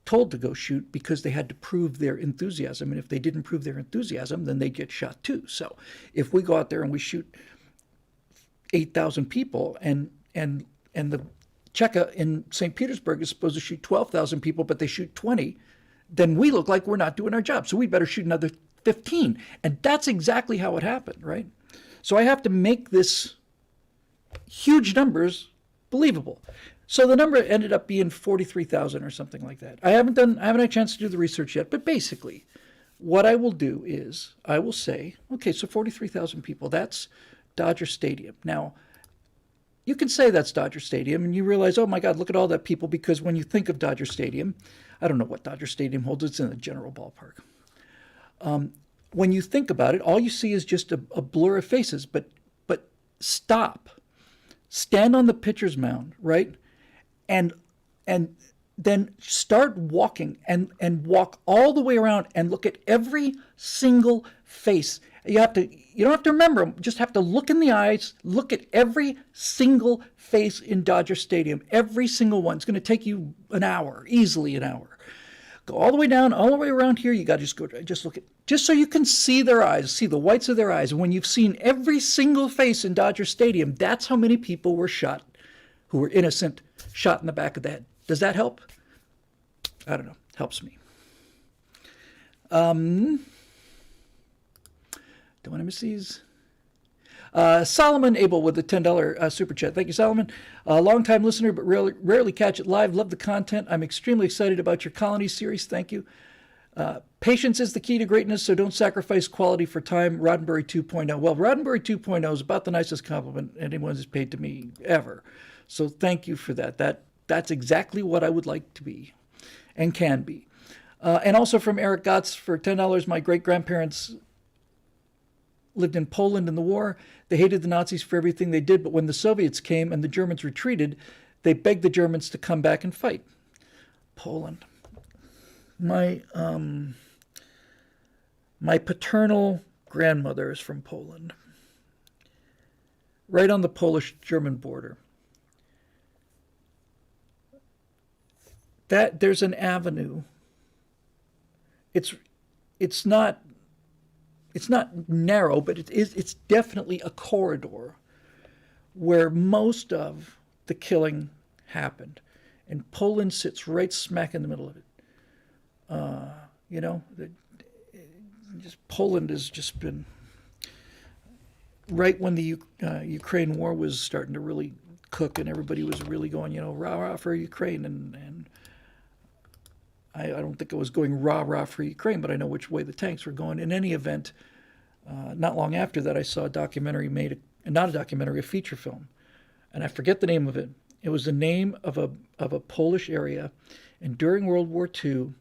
told to go shoot because they had to prove their enthusiasm. And if they didn't prove their enthusiasm, then they'd get shot too. So if we go out there and we shoot 8,000 people and the Cheka in St. Petersburg is supposed to shoot 12,000 people, but they shoot 20, then we look like we're not doing our job. So we better shoot another 15. And that's exactly how it happened, right? So I have to make this huge numbers believable. So the number ended up being 43,000 or something like that. I haven't had a chance to do the research yet, but basically what I will do is I will say, okay, so 43,000 people, that's Dodger Stadium. Now, you can say that's Dodger Stadium and you realize, oh my God, look at all that people, because when you think of Dodger Stadium, I don't know what Dodger Stadium holds, it's in the general ballpark. When you think about it, all you see is just a blur of faces, but stop. Stand on the pitcher's mound, right? And then start walking and walk all the way around and look at every single face. You don't have to remember them, just have to look in the eyes, look at every single face in Dodger Stadium, every single one. It's going to take you an hour, easily an hour. Go all the way down, all the way around here. You got to just look at, just so you can see their eyes, see the whites of their eyes. And when you've seen every single face in Dodger Stadium, that's how many people were shot, who were innocent, shot in the back of the head. Does that help? I don't know. Helps me. Don't want to miss these. Solomon Abel with the $10 super chat. Thank you, Solomon. Long-time listener, but rarely catch it live. Love the content. I'm extremely excited about your Colony series. Thank you. Patience is the key to greatness, so don't sacrifice quality for time. Roddenberry 2.0. Well, Roddenberry 2.0 is about the nicest compliment anyone has paid to me ever. So thank you for that. That's exactly what I would like to be and can be. And also from Eric Gotts for $10, my great-grandparents lived in Poland in the war. They hated the Nazis for everything they did, but when the Soviets came and the Germans retreated, they begged the Germans to come back and fight. Poland. My paternal grandmother is from Poland, right on the Polish-German border. That there's an avenue. It's not narrow, but it's definitely a corridor where most of the killing happened. And Poland sits right smack in the middle of it. Poland has just been, right when the Ukraine war was starting to really cook and everybody was really going, rah, rah for Ukraine. And I don't think it was going rah, rah for Ukraine, but I know which way the tanks were going. In any event, not long after that, I saw a documentary a feature film. And I forget the name of it. It was the name of a Polish area. And during World War II,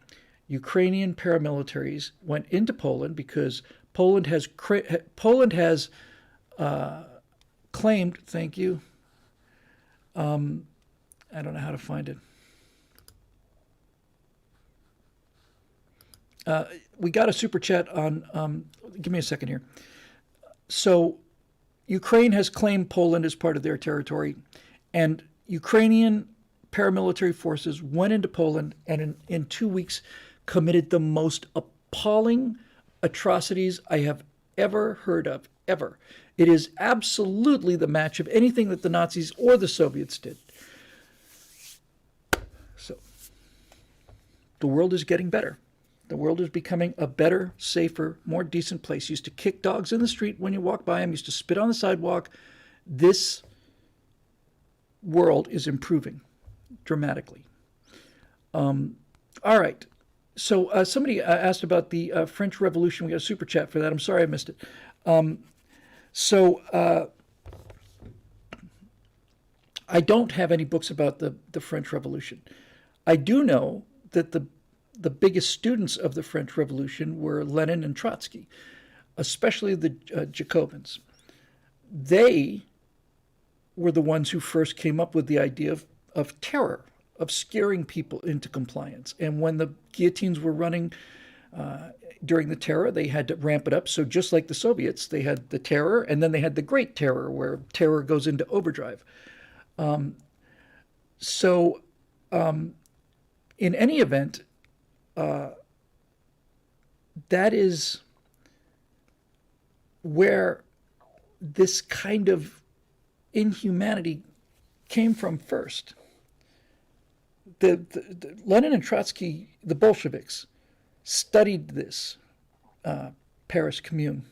Ukrainian paramilitaries went into Poland because Poland has claimed, thank you, I don't know how to find it. We got a super chat on, give me a second here. So Ukraine has claimed Poland as part of their territory, and Ukrainian paramilitary forces went into Poland and in 2 weeks committed the most appalling atrocities I have ever heard of, ever. It is absolutely the match of anything that the Nazis or the Soviets did. So the world is getting better. The world is becoming a better, safer, more decent place. Used to kick dogs in the street when you walk by them, used to spit on the sidewalk. This world is improving dramatically. All right. So somebody asked about the French Revolution. We got a super chat for that. I'm sorry I missed it. So I don't have any books about the French Revolution. I do know that the biggest students of the French Revolution were Lenin and Trotsky, especially the Jacobins. They were the ones who first came up with the idea of terror, of scaring people into compliance. And when the guillotines were running during the terror, they had to ramp it up. So just like the Soviets, they had the terror, and then they had the Great Terror, where terror goes into overdrive. So in any event, that is where this kind of inhumanity came from first. The Lenin and Trotsky, the Bolsheviks, studied this Paris Commune,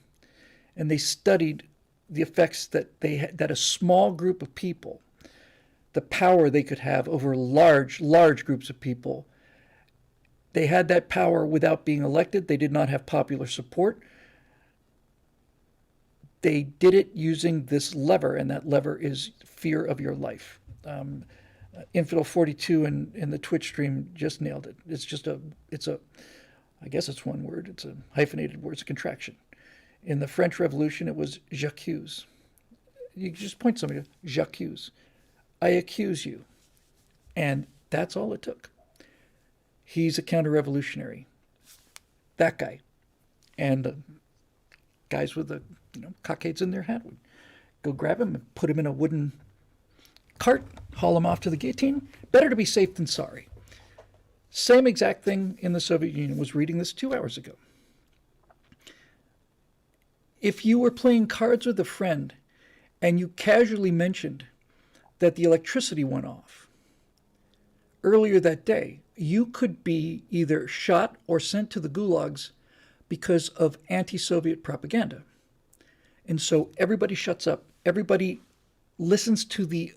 and they studied the effects that that a small group of people, the power they could have over large groups of people. They had that power without being elected. They did not have popular support. They did it using this lever, and that lever is fear of your life. Infidel 42 in the Twitch stream just nailed it. I guess it's one word. It's a hyphenated word. It's a contraction. In the French Revolution, it was j'accuse. You just point somebody, j'accuse. I accuse you. And that's all it took. He's a counter-revolutionary. That guy. And the guys with the cockades in their hat would go grab him and put him in a wooden cart, haul him off to the guillotine. Better to be safe than sorry. Same exact thing in the Soviet Union. Was reading this 2 hours ago. If you were playing cards with a friend and you casually mentioned that the electricity went off earlier that day, you could be either shot or sent to the gulags because of anti-Soviet propaganda. And so everybody shuts up. Everybody listens to the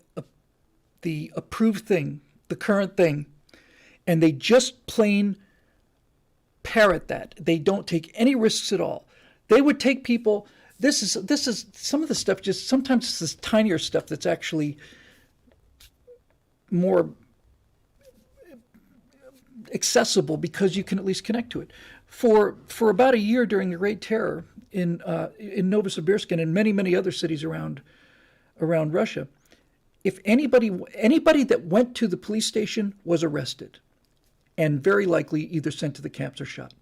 approved thing, the current thing, and they just plain parrot that. They don't take any risks at all. They would take people. This is some of the stuff. Just sometimes it's this tinier stuff that's actually more accessible because you can at least connect to it. For about a year during the Great Terror in Novosibirsk and in many other cities around Russia, if anybody that went to the police station was arrested, and very likely either sent to the camps or shot.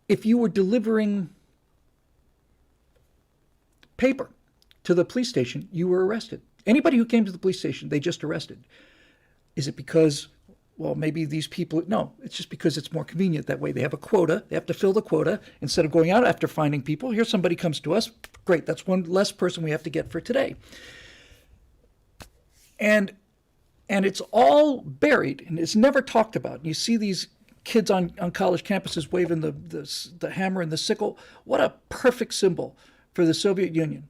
If you were delivering paper to the police station, you were arrested. Anybody who came to the police station, they just arrested. Is it because, well, maybe these people, no, it's just because it's more convenient that way. They have a quota. They have to fill the quota. Instead of going out after finding people, here somebody comes to us. Great, that's one less person we have to get for today. And it's all buried, and it's never talked about. You see these kids on college campuses waving the hammer and the sickle. What a perfect symbol for the Soviet Union,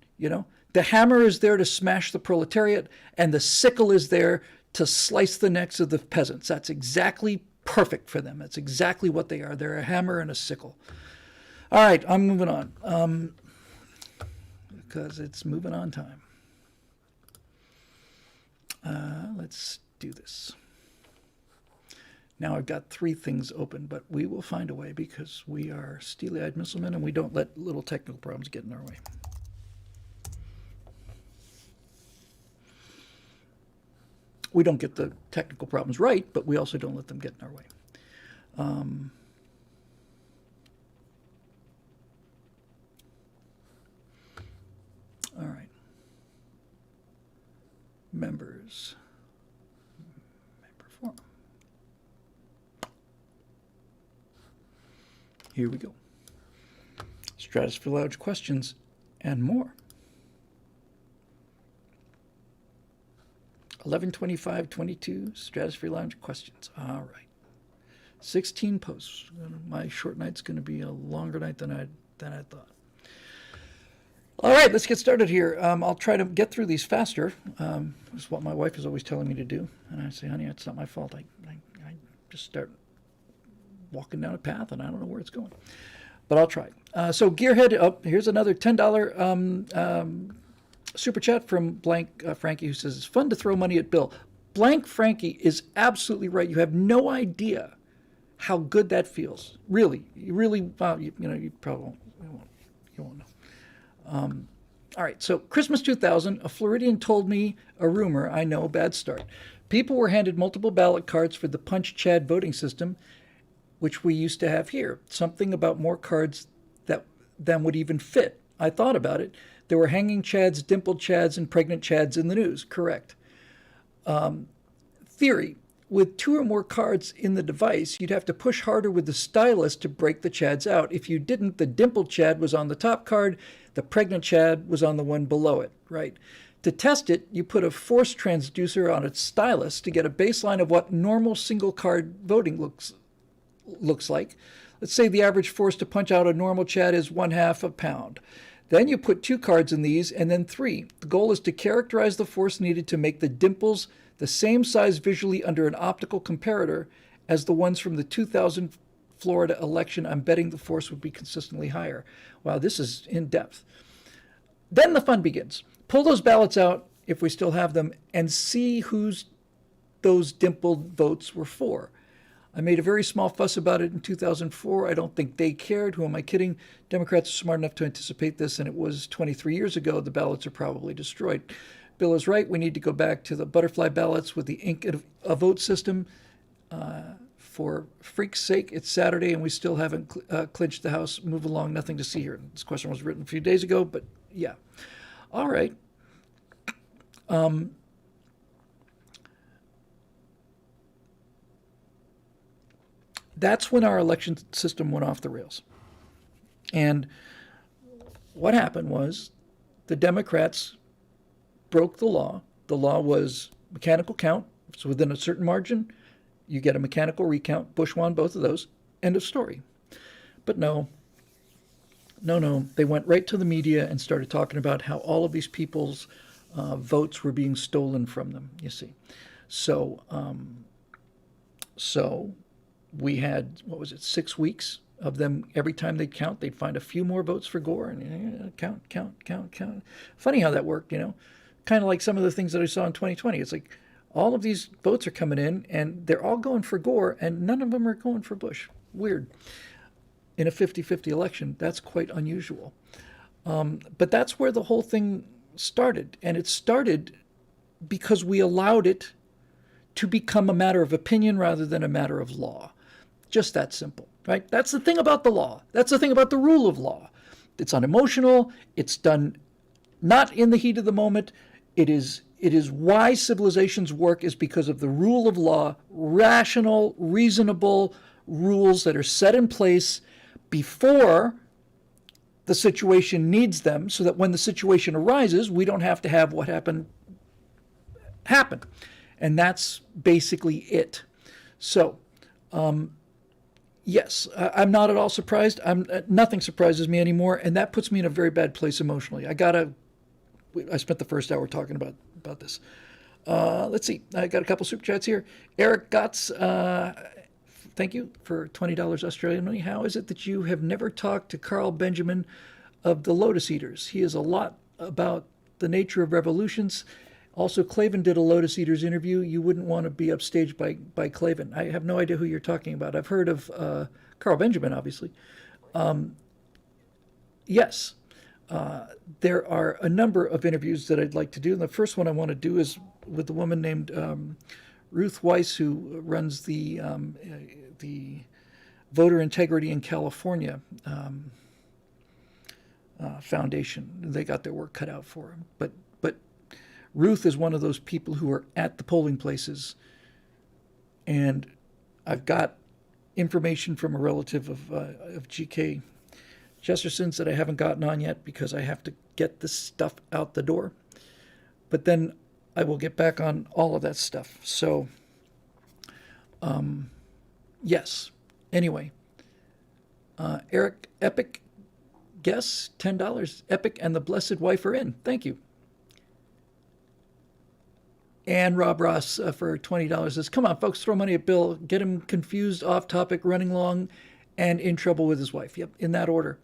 The hammer is there to smash the proletariat, and the sickle is there to slice the necks of the peasants. That's exactly perfect for them. That's exactly what they are. They're a hammer and a sickle. All right, I'm moving on because it's moving on time. Let's do this. Now I've got 3 things open, but we will find a way because we are steely-eyed missilemen and we don't let little technical problems get in our way. We don't get the technical problems right, but we also don't let them get in our way. All right. Members. Member forum. Here we go. Stratosphere Lounge questions and more. 11:25:22 Stratosphere Lounge questions. All right. 16 posts. My short night's going to be a longer night than I thought. All right, let's get started here. I'll try to get through these faster. This is what my wife is always telling me to do. And I say, honey, it's not my fault. I just start walking down a path and I don't know where it's going. But I'll try. So Gearhead, here's another $10 super chat from Blank Frankie, who says, it's fun to throw money at Bill. Blank Frankie is absolutely right. You have no idea how good that feels. Really. You really, you probably won't. You won't know. All right, so Christmas 2000, a Floridian told me a rumor. I know, bad start. People were handed multiple ballot cards for the Punch Chad voting system, which we used to have here. Something about more cards than would even fit. I thought about it. There were hanging Chads, dimpled Chads, and pregnant Chads in the news. Correct. Theory. With 2 or more cards in the device, you'd have to push harder with the stylus to break the Chads out. If you didn't, the dimpled Chad was on the top card, the pregnant Chad was on the one below it, right? To test it, you put a force transducer on its stylus to get a baseline of what normal single card voting looks like. Let's say the average force to punch out a normal Chad is 1/2 a pound. Then you put 2 cards in these and then 3. The goal is to characterize the force needed to make the dimples the same size visually under an optical comparator as the ones from the 2000 Florida election. I'm betting the force would be consistently higher. Wow, this is in depth. Then the fun begins. Pull those ballots out, if we still have them, and see whose those dimpled votes were for. I made a very small fuss about it in 2004. I don't think they cared. Who am I kidding? Democrats are smart enough to anticipate this, and it was 23 years ago. The ballots are probably destroyed. Bill is right. We need to go back to the butterfly ballots with the ink a vote system. For freak's sake, it's Saturday, and we still haven't clinched the House. Move along. Nothing to see here. This question was written a few days ago, but yeah. All right. That's when our election system went off the rails. And what happened was the Democrats broke the law. The law was mechanical count. So within a certain margin, you get a mechanical recount. Bush won both of those. End of story. But no. They went right to the media and started talking about how all of these people's votes were being stolen from them, you see. So we had, 6 weeks of them. Every time they'd count, they'd find a few more votes for Gore and count. Funny how that worked, kind of like some of the things that I saw in 2020. It's like all of these votes are coming in and they're all going for Gore and none of them are going for Bush. Weird. In a 50-50 election, that's quite unusual. But that's where the whole thing started. And it started because we allowed it to become a matter of opinion rather than a matter of law. Just that simple, right? That's the thing about the law. That's the thing about the rule of law. It's unemotional. It's done not in the heat of the moment. It is why civilizations work, is because of the rule of law, rational, reasonable rules that are set in place before the situation needs them, so that when the situation arises, we don't have to have what happened happen. And that's basically it. So, yes, I'm not at all surprised. Nothing surprises me anymore, and that puts me in a very bad place emotionally. I spent the first hour talking about this. Let's see. I got a couple super chats here. Eric Gotts, thank you for $20 Australian money. How is it that you have never talked to Carl Benjamin of the Lotus Eaters? He is a lot about the nature of revolutions. Also, Klavan did a Lotus Eaters interview. You wouldn't want to be upstaged by Klavan. I have no idea who you're talking about. I've heard of Carl Benjamin, obviously. Yes, there are a number of interviews that I'd like to do. And the first one I want to do is with a woman named Ruth Weiss, who runs the Voter Integrity in California Foundation. They got their work cut out for them. But Ruth is one of those people who are at the polling places, and I've got information from a relative of G.K. Chesterson's that I haven't gotten on yet because I have to get this stuff out the door. But then I will get back on all of that stuff. So, yes. Anyway, Eric, Epic, guess, $10. Epic and the Blessed Wife are in. Thank you. And Rob Ross for $20 says, come on, folks, throw money at Bill. Get him confused, off topic, running long, and in trouble with his wife. Yep, in that order.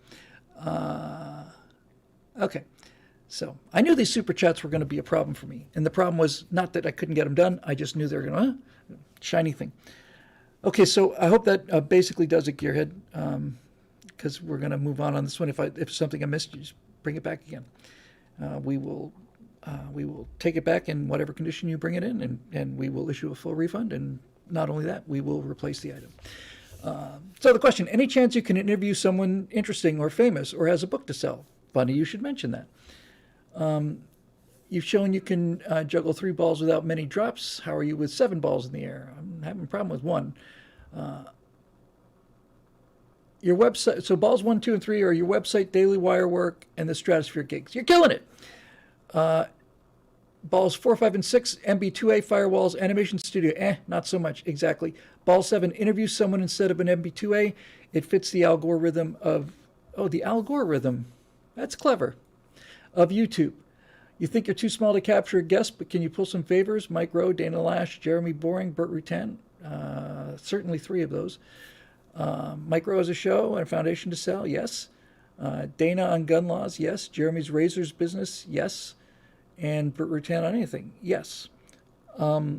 Okay. So I knew these super chats were going to be a problem for me. And the problem was not that I couldn't get them done. I just knew they were going to, shiny thing. Okay, so I hope that basically does it, Gearhead, because we're going to move on this one. If something I missed, you just bring it back again. We will take it back in whatever condition you bring it in, and we will issue a full refund. And not only that, we will replace the item. So the question, any chance you can interview someone interesting or famous or has a book to sell? Funny you should mention that. You've shown you can juggle 3 balls without many drops. How are you with 7 balls in the air? I'm having a problem with 1. Your website, so balls 1, 2, and 3 are your website, daily wire work, and the Stratosphere gigs. You're killing it. Balls 4, 5, and 6, MB2A, firewalls, animation studio. Not so much, exactly. Ball 7, interview someone instead of an MB2A. It fits the algorithm of, the algorithm. That's clever. Of YouTube. You think you're too small to capture a guest, but can you pull some favors? Mike Rowe, Dana Lash, Jeremy Boring, Burt Rutan. Certainly 3 of those. Mike Rowe has a show and a foundation to sell. Yes. Dana on gun laws. Yes. Jeremy's razors business. Yes. And Burt Rutan on anything. Yes. How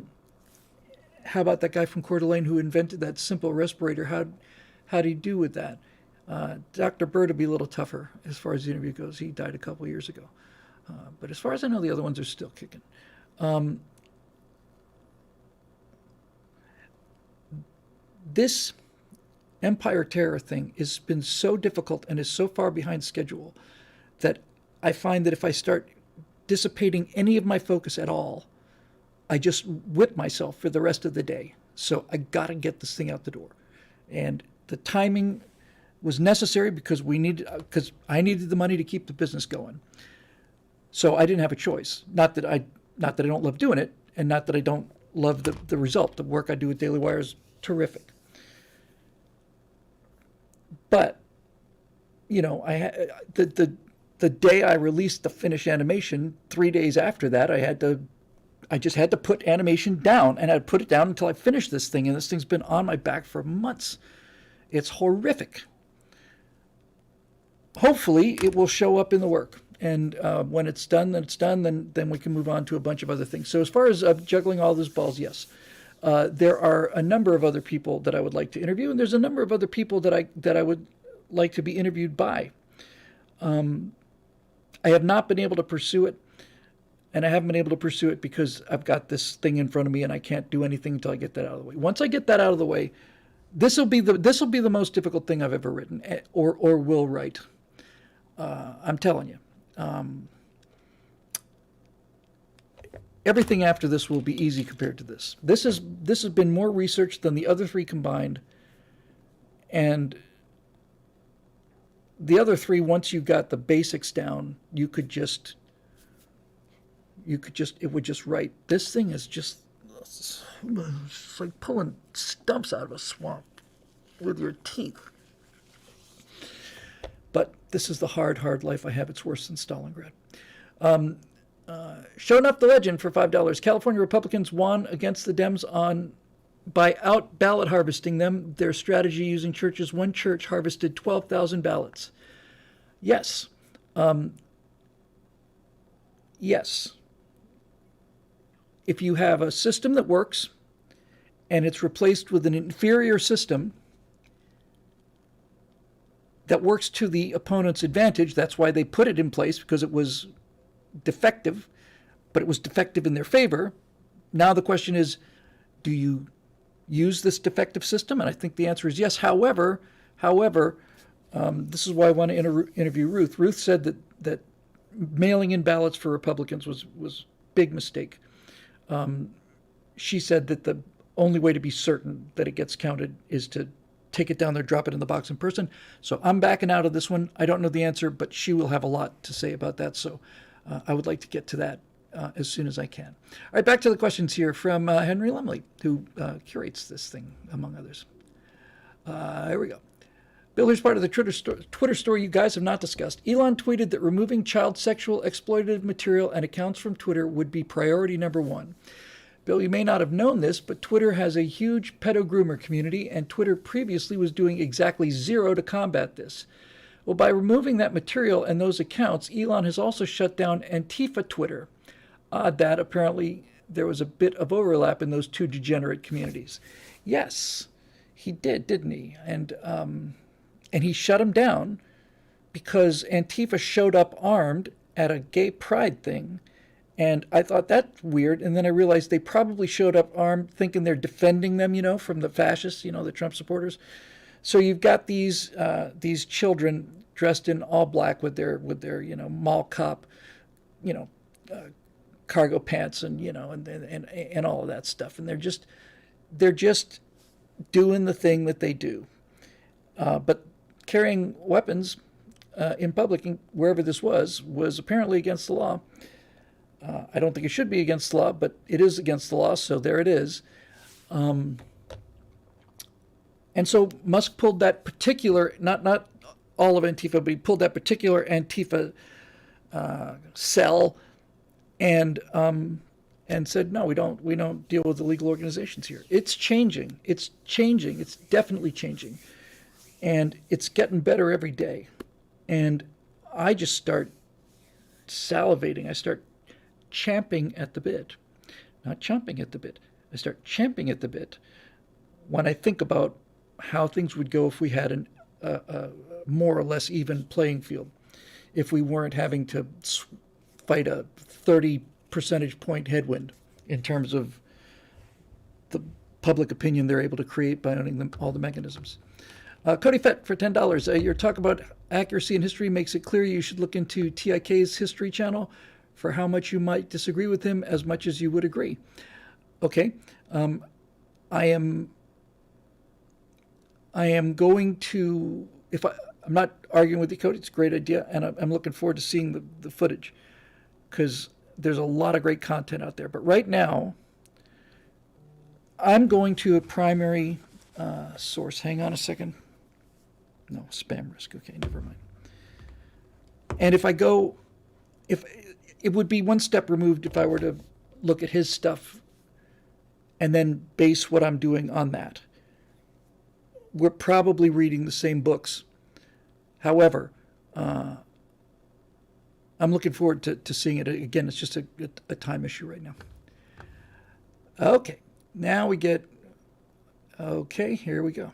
about that guy from Coeur d'Alene who invented that simple respirator? How'd he do with that? Dr. Bird would be a little tougher as far as the interview goes. He died a couple years ago. But as far as I know, the other ones are still kicking. This Empire Terror thing has been so difficult and is so far behind schedule that I find that if I start dissipating any of my focus at all, I just whip myself for the rest of the day. So I got to get this thing out the door. And the timing was necessary because I needed the money to keep the business going. So I didn't have a choice. Not that I don't love doing it, and not that I don't love the result. The work I do with Daily Wire is terrific. But the day I released the finished animation, 3 days after that, I just had to put animation down, and I'd put it down until I finished this thing, and this thing's been on my back for months. It's horrific. Hopefully, it will show up in the work. And when it's done, then we can move on to a bunch of other things. So as far as juggling all those balls, yes. There are a number of other people that I would like to interview, and there's a number of other people that I would like to be interviewed by. I have not been able to pursue it, and I haven't been able to pursue it because I've got this thing in front of me, and I can't do anything until I get that out of the way. Once I get that out of the way, this will be the most difficult thing I've ever written or will write. I'm telling you. Everything after this will be easy compared to this. This has been more research than the other 3 combined, and the other 3, once you got the basics down, it would just write. This thing is just, it's like pulling stumps out of a swamp with your teeth. But this is the hard life I have. It's worse than Stalingrad. Showing up the legend for $5. California Republicans won against the Dems by out ballot harvesting them. Their strategy using churches. One church harvested 12,000 ballots. Yes. Yes. If you have a system that works and it's replaced with an inferior system that works to the opponent's advantage, that's why they put it in place, because it was defective, but it was defective in their favor. Now the question is, do you use this defective system? And I think the answer is yes. However, this is why I want to interview Ruth. Ruth said that mailing in ballots for Republicans was big mistake. She said that the only way to be certain that it gets counted is to take it down there, drop it in the box in person. So I'm backing out of this one. I don't know the answer, but she will have a lot to say about that. So I would like to get to that as soon as I can. All right, back to the questions here from Henry Lumley, who curates this thing, among others. Here we go. Bill, here's part of the Twitter story you guys have not discussed. Elon tweeted that removing child sexual exploitative material and accounts from Twitter would be priority number 1. Bill, you may not have known this, but Twitter has a huge pedo groomer community, and Twitter previously was doing exactly zero to combat this. Well, by removing that material and those accounts, Elon has also shut down Antifa Twitter. Odd that apparently there was a bit of overlap in those two degenerate communities. Yes, he did, didn't he? And he shut them down because Antifa showed up armed at a gay pride thing. And I thought that's weird. And then I realized they probably showed up armed thinking they're defending them, from the fascists, the Trump supporters. So you've got these children dressed in all black with their mall cop, cargo pants and all of that stuff. And they're just doing the thing that they do. But carrying weapons in public, wherever this was apparently against the law. I don't think it should be against the law, but it is against the law, so there it is. And so Musk pulled that particular, not all of Antifa, but he pulled that particular Antifa cell and said, no, we don't deal with illegal organizations here. It's changing. It's definitely changing. And it's getting better every day. And I just start salivating. I start champing at the bit, not chomping at the bit. I start champing at the bit when I think about how things would go if we had a more or less even playing field, if we weren't having to fight a 30 percentage point headwind in terms of the public opinion they're able to create by owning all the mechanisms. Cody Fett for $10. Your talk about accuracy in history makes it clear you should look into TIK's history channel for how much you might disagree with him as much as you would agree. Okay. I am going to, I'm not arguing with you, Cody. It's a great idea, and I'm looking forward to seeing the footage because there's a lot of great content out there. But right now, I'm going to a primary source. Hang on a second. No, spam risk. Okay, never mind. And if it would be one step removed if I were to look at his stuff and then base what I'm doing on that. We're probably reading the same books. However, I'm looking forward to seeing it. Again, it's just a time issue right now. Okay, now we get, okay, here we go.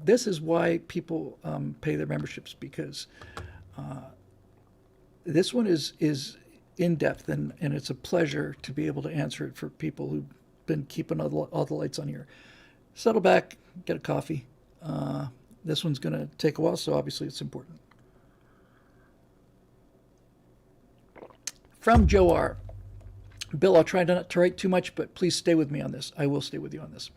This is why people pay their memberships, because this one is in-depth, and it's a pleasure to be able to answer it for people who've been keeping all the lights on here. Settle back, get a coffee. This one's going to take a while, so obviously it's important. From Joe R. Bill, I'll try not to write too much, but please stay with me on this. I will stay with you on this.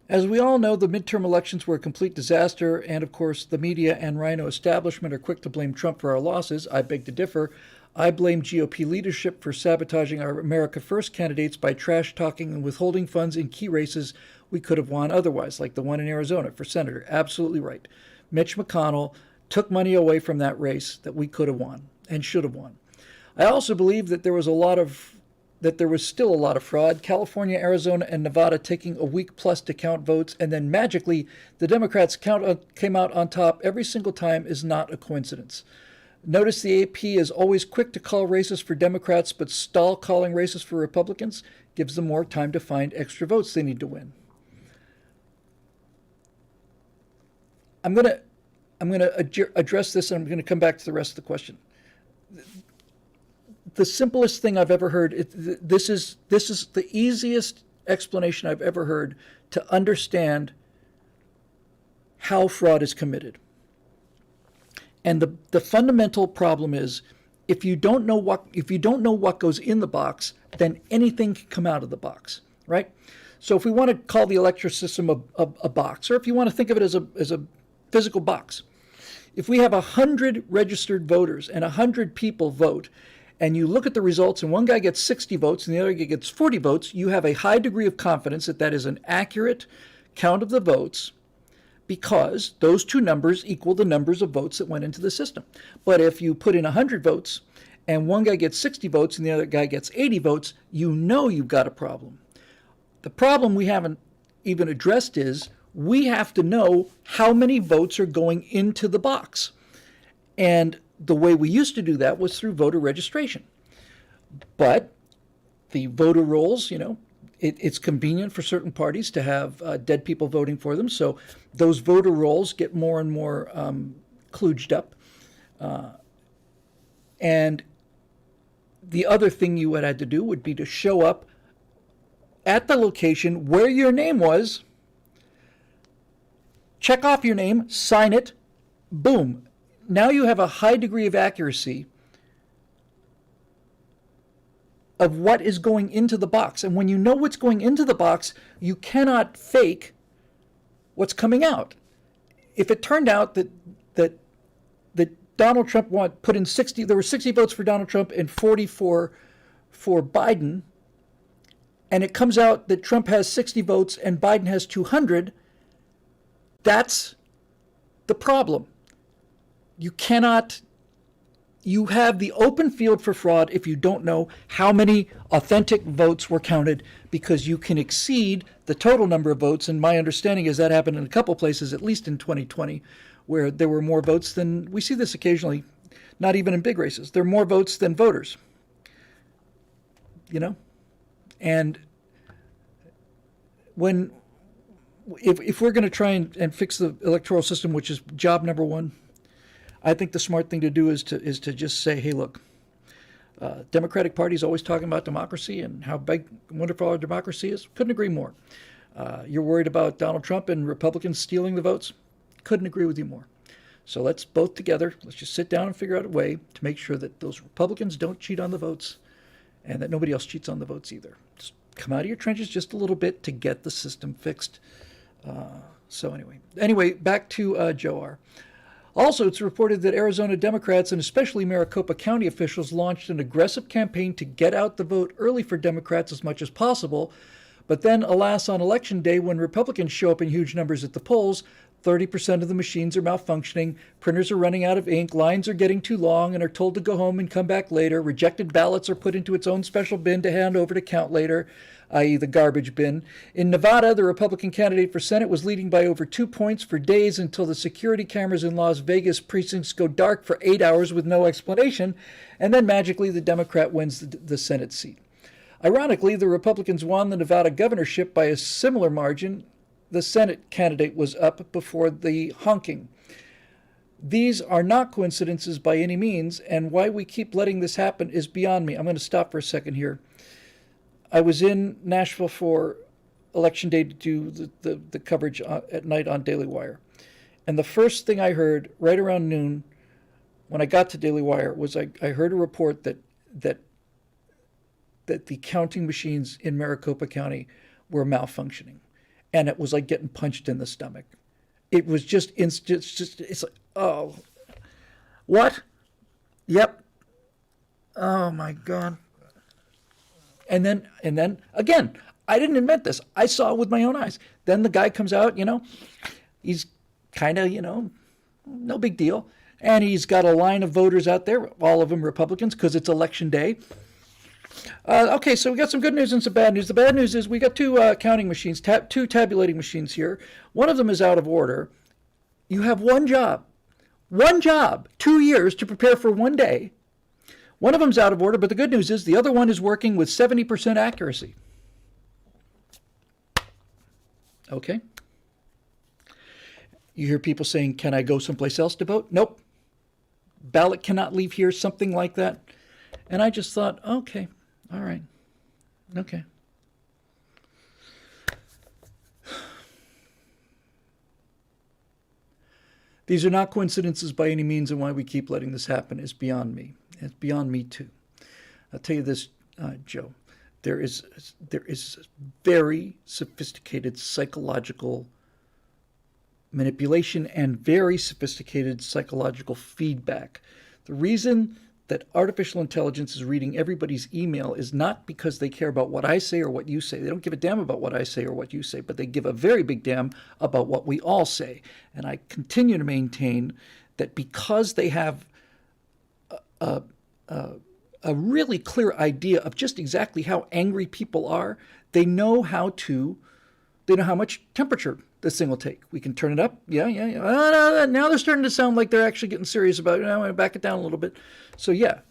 As we all know, the midterm elections were a complete disaster, and of course, the media and Rhino establishment are quick to blame Trump for our losses. I beg to differ. I blame GOP leadership for sabotaging our America First candidates by trash-talking and withholding funds in key races we could have won otherwise, like the one in Arizona for senator. Absolutely right. Mitch McConnell took money away from that race that we could have won and should have won. I also believe that there was still a lot of fraud. California, Arizona, and Nevada taking a week plus to count votes, and then magically the Democrats came out on top every single time is not a coincidence. Notice the AP is always quick to call races for Democrats, but stall calling races for Republicans, gives them more time to find extra votes they need to win. I'm going to address this, and I'm going to come back to the rest of the question. The simplest thing I've ever heard, this is the easiest explanation I've ever heard to understand how fraud is committed. And the fundamental problem is if you don't know what goes in the box, then anything can come out of the box, right? So if we want to call the electoral system a box, or if you want to think of it as a physical box, if we have 100 registered voters and 100 people vote, and you look at the results and one guy gets 60 votes and the other guy gets 40 votes, you have a high degree of confidence that that is an accurate count of the votes because those two numbers equal the numbers of votes that went into the system. But if you put in 100 votes and one guy gets 60 votes and the other guy gets 80 votes, you know you've got a problem. The problem we haven't even addressed is we have to know how many votes are going into the box. And the way we used to do that was through voter registration. But the voter rolls, it's convenient for certain parties to have dead people voting for them. So those voter rolls get more and more kludged up. And the other thing you would have to do would be to show up at the location where your name was, check off your name, sign it, boom. Now you have a high degree of accuracy of what is going into the box. And when you know what's going into the box, you cannot fake what's coming out. If it turned out that Donald Trump put in 60, there were 60 votes for Donald Trump and 40 for Biden, and it comes out that Trump has 60 votes and Biden has 200, that's the problem. You have the open field for fraud if you don't know how many authentic votes were counted, because you can exceed the total number of votes. And my understanding is that happened in a couple places, at least in 2020, where there were more votes than, we see this occasionally, not even in big races. There are more votes than voters, And if we're going to try and fix the electoral system, which is job number one, I think the smart thing to do is to just say, hey, look, Democratic Party is always talking about democracy and how big, wonderful our democracy is. Couldn't agree more. You're worried about Donald Trump and Republicans stealing the votes? Couldn't agree with you more. So let's both together, let's just sit down and figure out a way to make sure that those Republicans don't cheat on the votes and that nobody else cheats on the votes either. Just come out of your trenches just a little bit to get the system fixed. So anyway, back to Joe R. Also, it's reported that Arizona Democrats and especially Maricopa County officials launched an aggressive campaign to get out the vote early for Democrats as much as possible. But then, alas, on Election Day, when Republicans show up in huge numbers at the polls, 30% of the machines are malfunctioning, printers are running out of ink, lines are getting too long and are told to go home and come back later, rejected ballots are put into its own special bin to hand over to count later, i.e. the garbage bin. In Nevada, the Republican candidate for Senate was leading by over 2 points for days until the security cameras in Las Vegas precincts go dark for 8 hours with no explanation, and then magically the Democrat wins the Senate seat. Ironically, the Republicans won the Nevada governorship by a similar margin. The Senate candidate was up before the honking. These are not coincidences by any means, and why we keep letting this happen is beyond me. I'm going to stop for a second here. I was in Nashville for Election Day to do the coverage at night on Daily Wire. And the first thing I heard right around noon when I got to Daily Wire was I heard a report that the counting machines in Maricopa County were malfunctioning. And it was like getting punched in the stomach. It was just instant. It's like, oh, what? Yep. Oh my God. And then again, I didn't invent this. I saw it with my own eyes. Then the guy comes out, he's kind of, no big deal. And he's got a line of voters out there, all of them Republicans, because it's Election Day. Okay, so we got some good news and some bad news. The bad news is we got two counting machines, two tabulating machines here. One of them is out of order. You have one job, 2 years to prepare for one day. One of them's out of order, but the good news is the other one is working with 70% accuracy. Okay. You hear people saying, can I go someplace else to vote? Nope. Ballot cannot leave here, something like that. And I just thought, okay, all right, okay. These are not coincidences by any means, and why we keep letting this happen is beyond me. It's beyond me too. I'll tell you this, Joe. There is very sophisticated psychological manipulation and very sophisticated psychological feedback. The reason that artificial intelligence is reading everybody's email is not because they care about what I say or what you say. They don't give a damn about what I say or what you say, but they give a very big damn about what we all say. And I continue to maintain that because they have a really clear idea of just exactly how angry people are. They know they know how much temperature this thing will take. We can turn it up. Yeah. No, now they're starting to sound like they're actually getting serious about it. I'm going to back it down a little bit. So yeah,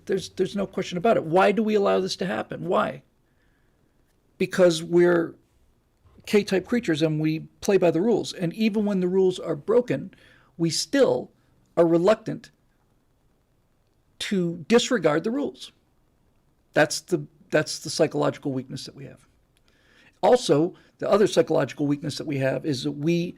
there's no question about it. Why do we allow this to happen? Why? Because we're K-type creatures and we play by the rules. And even when the rules are broken, we still are reluctant to disregard the rules. That's the psychological weakness that we have. Also, the other psychological weakness that we have is that we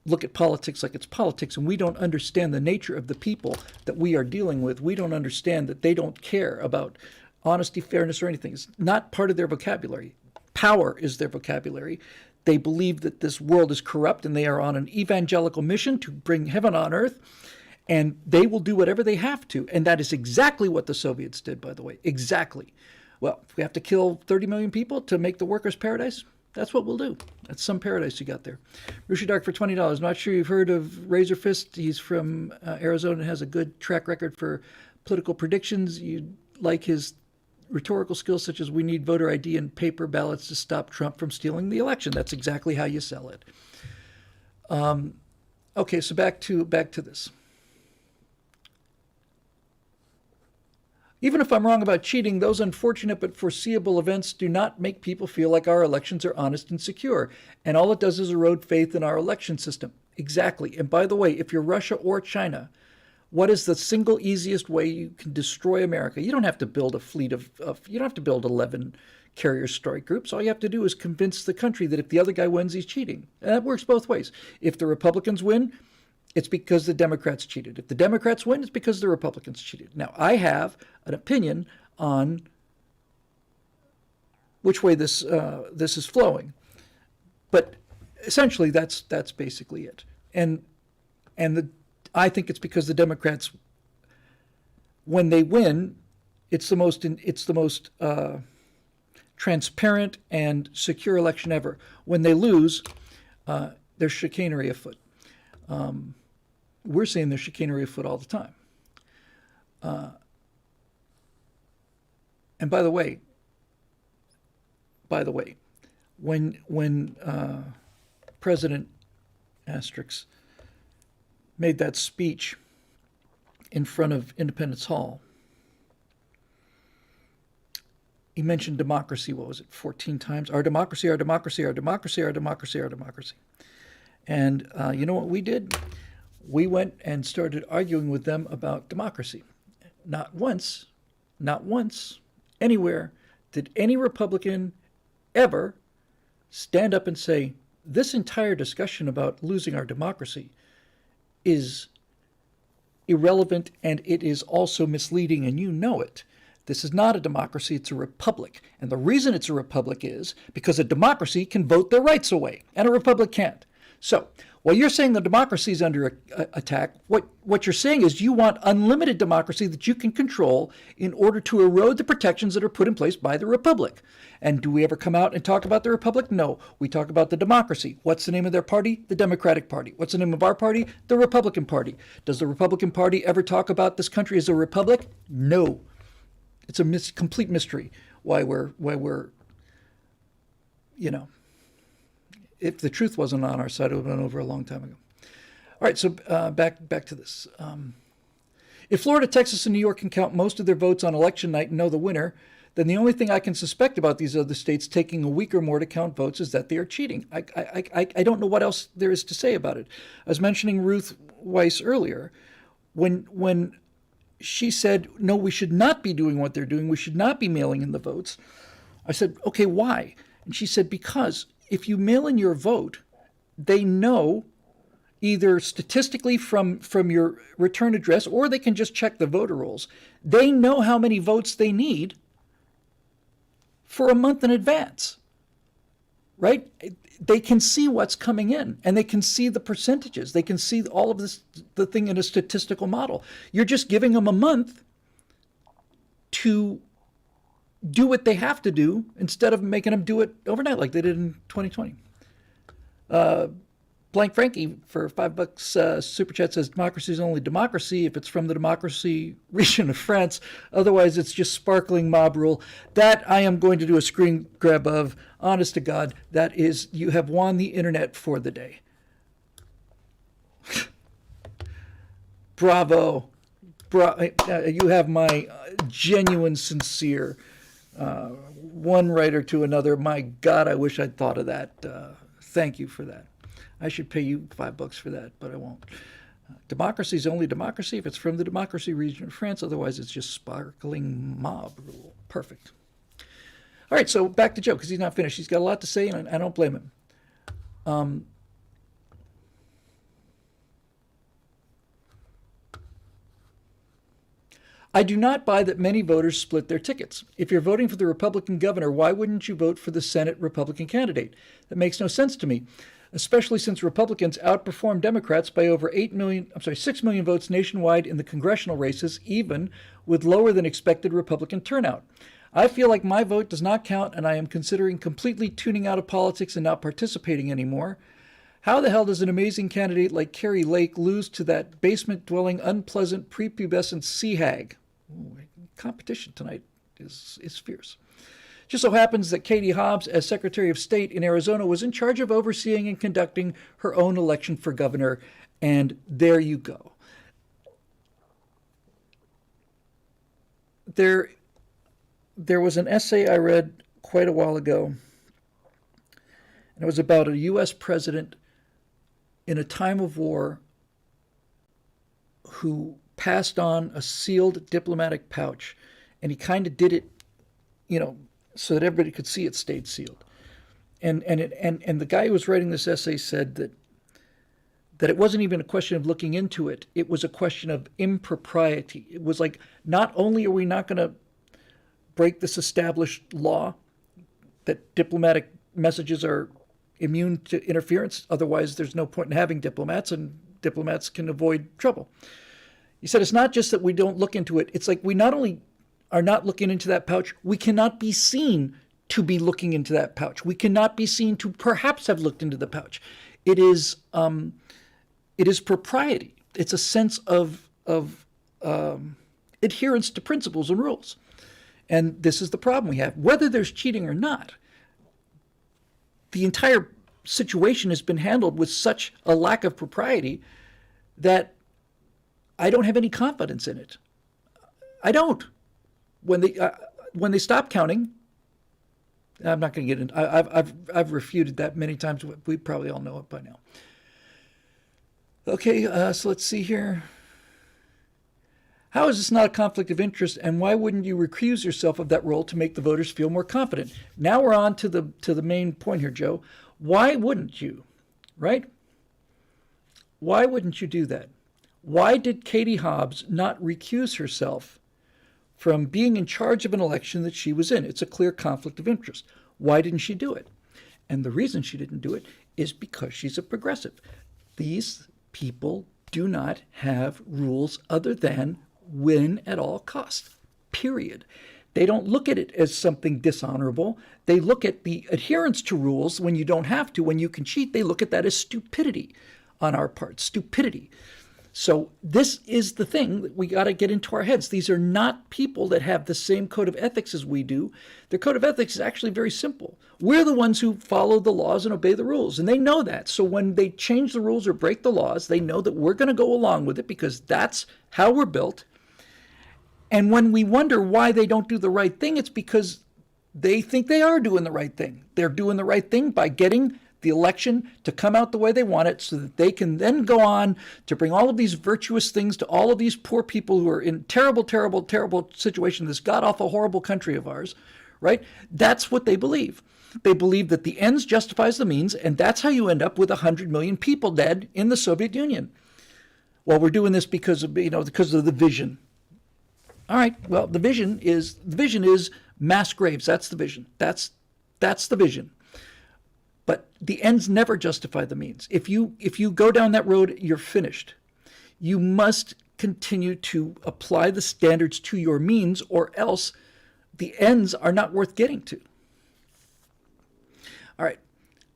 look at politics like it's politics, and we don't understand the nature of the people that we are dealing with. We don't understand that they don't care about honesty, fairness, or anything. It's not part of their vocabulary. Power is their vocabulary. They believe that this world is corrupt and they are on an evangelical mission to bring heaven on earth, and they will do whatever they have to. And that is exactly what the Soviets did, by the way. Exactly. Well, if we have to kill 30 million people to make the workers' paradise, that's what we'll do. That's some paradise you got there. Rushi Dark for $20. Not sure you've heard of Razor Fist. He's from Arizona and has a good track record for political predictions. You like his rhetorical skills, such as we need voter ID and paper ballots to stop Trump from stealing the election. That's exactly how you sell it. Okay, so back to this. Even if I'm wrong about cheating, those unfortunate but foreseeable events do not make people feel like our elections are honest and secure. And all it does is erode faith in our election system. Exactly. And by the way, if you're Russia or China, what is the single easiest way you can destroy America? You don't have to build a fleet you don't have to build 11 carrier strike groups. All you have to do is convince the country that if the other guy wins, he's cheating. And that works both ways. If the Republicans win, it's because the Democrats cheated. If the Democrats win, it's because the Republicans cheated. Now, I have an opinion on which way this is flowing, but essentially that's basically it. And I think it's because the Democrats, when they win, it's the most transparent and secure election ever. When they lose, there's chicanery afoot. We're seeing there's chicanery afoot all the time. And by the way, when President Asterix made that speech in front of Independence Hall, he mentioned democracy, 14 times? Our democracy, our democracy, our democracy, our democracy, our democracy. And you know what we did? We went and started arguing with them about democracy. Not once, anywhere did any Republican ever stand up and say, this entire discussion about losing our democracy is irrelevant and it is also misleading, and you know it. This is not a democracy, it's a republic. And the reason it's a republic is because a democracy can vote their rights away, and a republic can't. So, while you're saying the democracy is under attack, what you're saying is you want unlimited democracy that you can control in order to erode the protections that are put in place by the republic. And do we ever come out and talk about the republic? No. We talk about the democracy. What's the name of their party? The Democratic Party. What's the name of our party? The Republican Party. Does the Republican Party ever talk about this country as a republic? No. It's a complete mystery why we're, if the truth wasn't on our side, it would have been over a long time ago. All right, so back to this. If Florida, Texas, and New York can count most of their votes on election night and know the winner, then the only thing I can suspect about these other states taking a week or more to count votes is that they are cheating. I don't know what else there is to say about it. I was mentioning Ruth Weiss earlier. When she said, no, we should not be doing what they're doing, we should not be mailing in the votes, I said, okay, why? And she said, because if you mail in your vote, they know either statistically from your return address, or they can just check the voter rolls. They know how many votes they need for a month in advance, right? They can see what's coming in, and they can see the percentages. They can see all of this, the thing in a statistical model. You're just giving them a month to do what they have to do instead of making them do it overnight like they did in 2020. Blank Frankie for $5 super chat says democracy is only democracy if it's from the democracy region of France. Otherwise, it's just sparkling mob rule. That I am going to do a screen grab of. Honest to God, that is, you have won the internet for the day. Bravo. You have my genuine, sincere one writer to another. My God, I wish I'd thought of that. Thank you for that. I should pay you $5 for that, but I won't. Democracy is only democracy if it's from the democracy region of France. Otherwise, it's just sparkling mob rule. Perfect. All right, so back to Joe, because he's not finished. He's got a lot to say, and I don't blame him. I do not buy that many voters split their tickets. If you're voting for the Republican governor, why wouldn't you vote for the Senate Republican candidate? That makes no sense to me, especially since Republicans outperformed Democrats by over 6 million votes nationwide in the congressional races, even with lower than expected Republican turnout. I feel like my vote does not count, and I am considering completely tuning out of politics and not participating anymore. How the hell does an amazing candidate like Carrie Lake lose to that basement-dwelling, unpleasant, prepubescent sea hag? Ooh, competition tonight is fierce. Just so happens that Katie Hobbs, as Secretary of State in Arizona, was in charge of overseeing and conducting her own election for governor, and there you go. There was an essay I read quite a while ago, and it was about a U.S. president in a time of war who passed on a sealed diplomatic pouch, and he kind of did it, so that everybody could see it stayed sealed. And the guy who was writing this essay said that it wasn't even a question of looking into it. It was a question of impropriety. It was like, not only are we not going to break this established law that diplomatic messages are immune to interference, otherwise there's no point in having diplomats, and diplomats can avoid trouble. He said it's not just that we don't look into it. It's like we not only are not looking into that pouch, we cannot be seen to be looking into that pouch. We cannot be seen to perhaps have looked into the pouch. It is propriety. It's a sense of adherence to principles and rules. And this is the problem we have. Whether there's cheating or not, the entire situation has been handled with such a lack of propriety that I don't have any confidence in it. I don't. When they stop counting, I'm not going to get into. I've refuted that many times. We probably all know it by now. Okay, so let's see here. How is this not a conflict of interest, and why wouldn't you recuse yourself of that role to make the voters feel more confident? Now we're on to the main point here, Joe. Why wouldn't you, right? Why wouldn't you do that? Why did Katie Hobbs not recuse herself from being in charge of an election that she was in? It's a clear conflict of interest. Why didn't she do it? And the reason she didn't do it is because she's a progressive. These people do not have rules other than win at all costs, period. They don't look at it as something dishonorable. They look at the adherence to rules when you don't have to, when you can cheat. They look at that as stupidity on our part, stupidity. So this is the thing that we got to get into our heads. These are not people that have the same code of ethics as we do. Their code of ethics is actually very simple. We're the ones who follow the laws and obey the rules, and they know that. So when they change the rules or break the laws, they know that we're going to go along with it because that's how we're built. And when we wonder why they don't do the right thing, it's because they think they are doing the right thing. They're doing the right thing by getting the election to come out the way they want it so that they can then go on to bring all of these virtuous things to all of these poor people who are in terrible, terrible, terrible situation in this god-awful, horrible country of ours, right? That's what they believe. They believe that the ends justifies the means, and that's how you end up with 100 million people dead in the Soviet Union. Well, we're doing this because of the vision. All right, well, the vision is mass graves. That's the vision. That's the vision. But the ends never justify the means. If you go down that road, you're finished. You must continue to apply the standards to your means, or else the ends are not worth getting to. All right,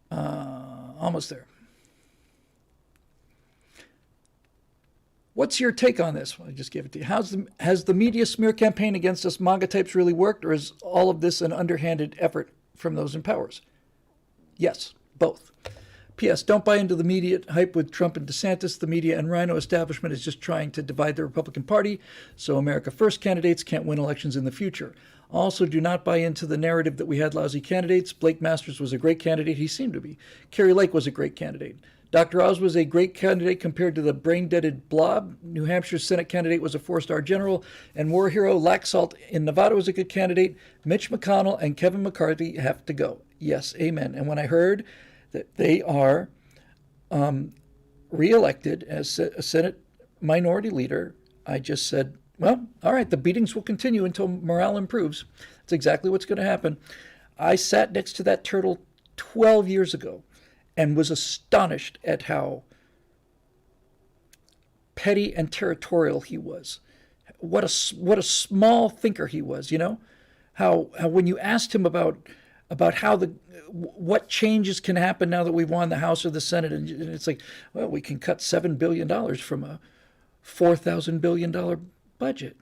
almost there. What's your take on this? Well, I just gave it to you. Has the media smear campaign against us MAGA types really worked, or is all of this an underhanded effort from those in powers? Yes, both. P.S. Don't buy into the media hype with Trump and DeSantis. The media and Rhino establishment is just trying to divide the Republican Party so America First candidates can't win elections in the future. Also, do not buy into the narrative that we had lousy candidates. Blake Masters was a great candidate. He seemed to be. Kerry Lake was a great candidate. Dr. Oz was a great candidate compared to the brain-deaded blob. New Hampshire's Senate candidate was a four-star general. And war hero Laxalt in Nevada was a good candidate. Mitch McConnell and Kevin McCarthy have to go. Yes, amen. And when I heard that they are reelected as a Senate minority leader, I just said, well, all right, the beatings will continue until morale improves. That's exactly what's going to happen. I sat next to that turtle 12 years ago and was astonished at how petty and territorial he was. What a small thinker he was, you know? How when you asked him about how what changes can happen now that we've won the House or the Senate, and it's like, well, we can cut $7 billion from a $4,000 billion budget.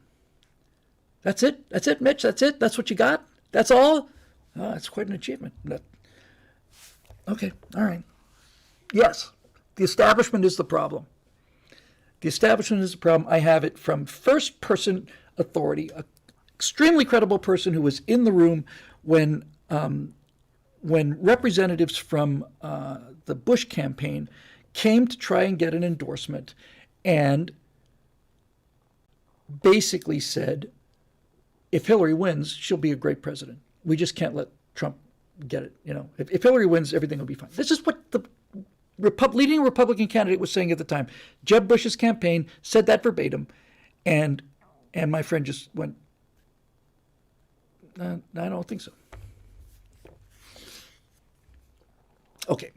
That's it? That's it, Mitch? That's it? That's what you got? That's all? Oh, that's quite an achievement. Okay, all right. Yes, the establishment is the problem. The establishment is the problem. I have it from first-person authority, an extremely credible person who was in the room when representatives from the Bush campaign came to try and get an endorsement and basically said, if Hillary wins, she'll be a great president. We just can't let Trump get it. You know, if Hillary wins, everything will be fine. This is what the leading Republican candidate was saying at the time. Jeb Bush's campaign said that verbatim, and my friend just went, I don't think so. Okay.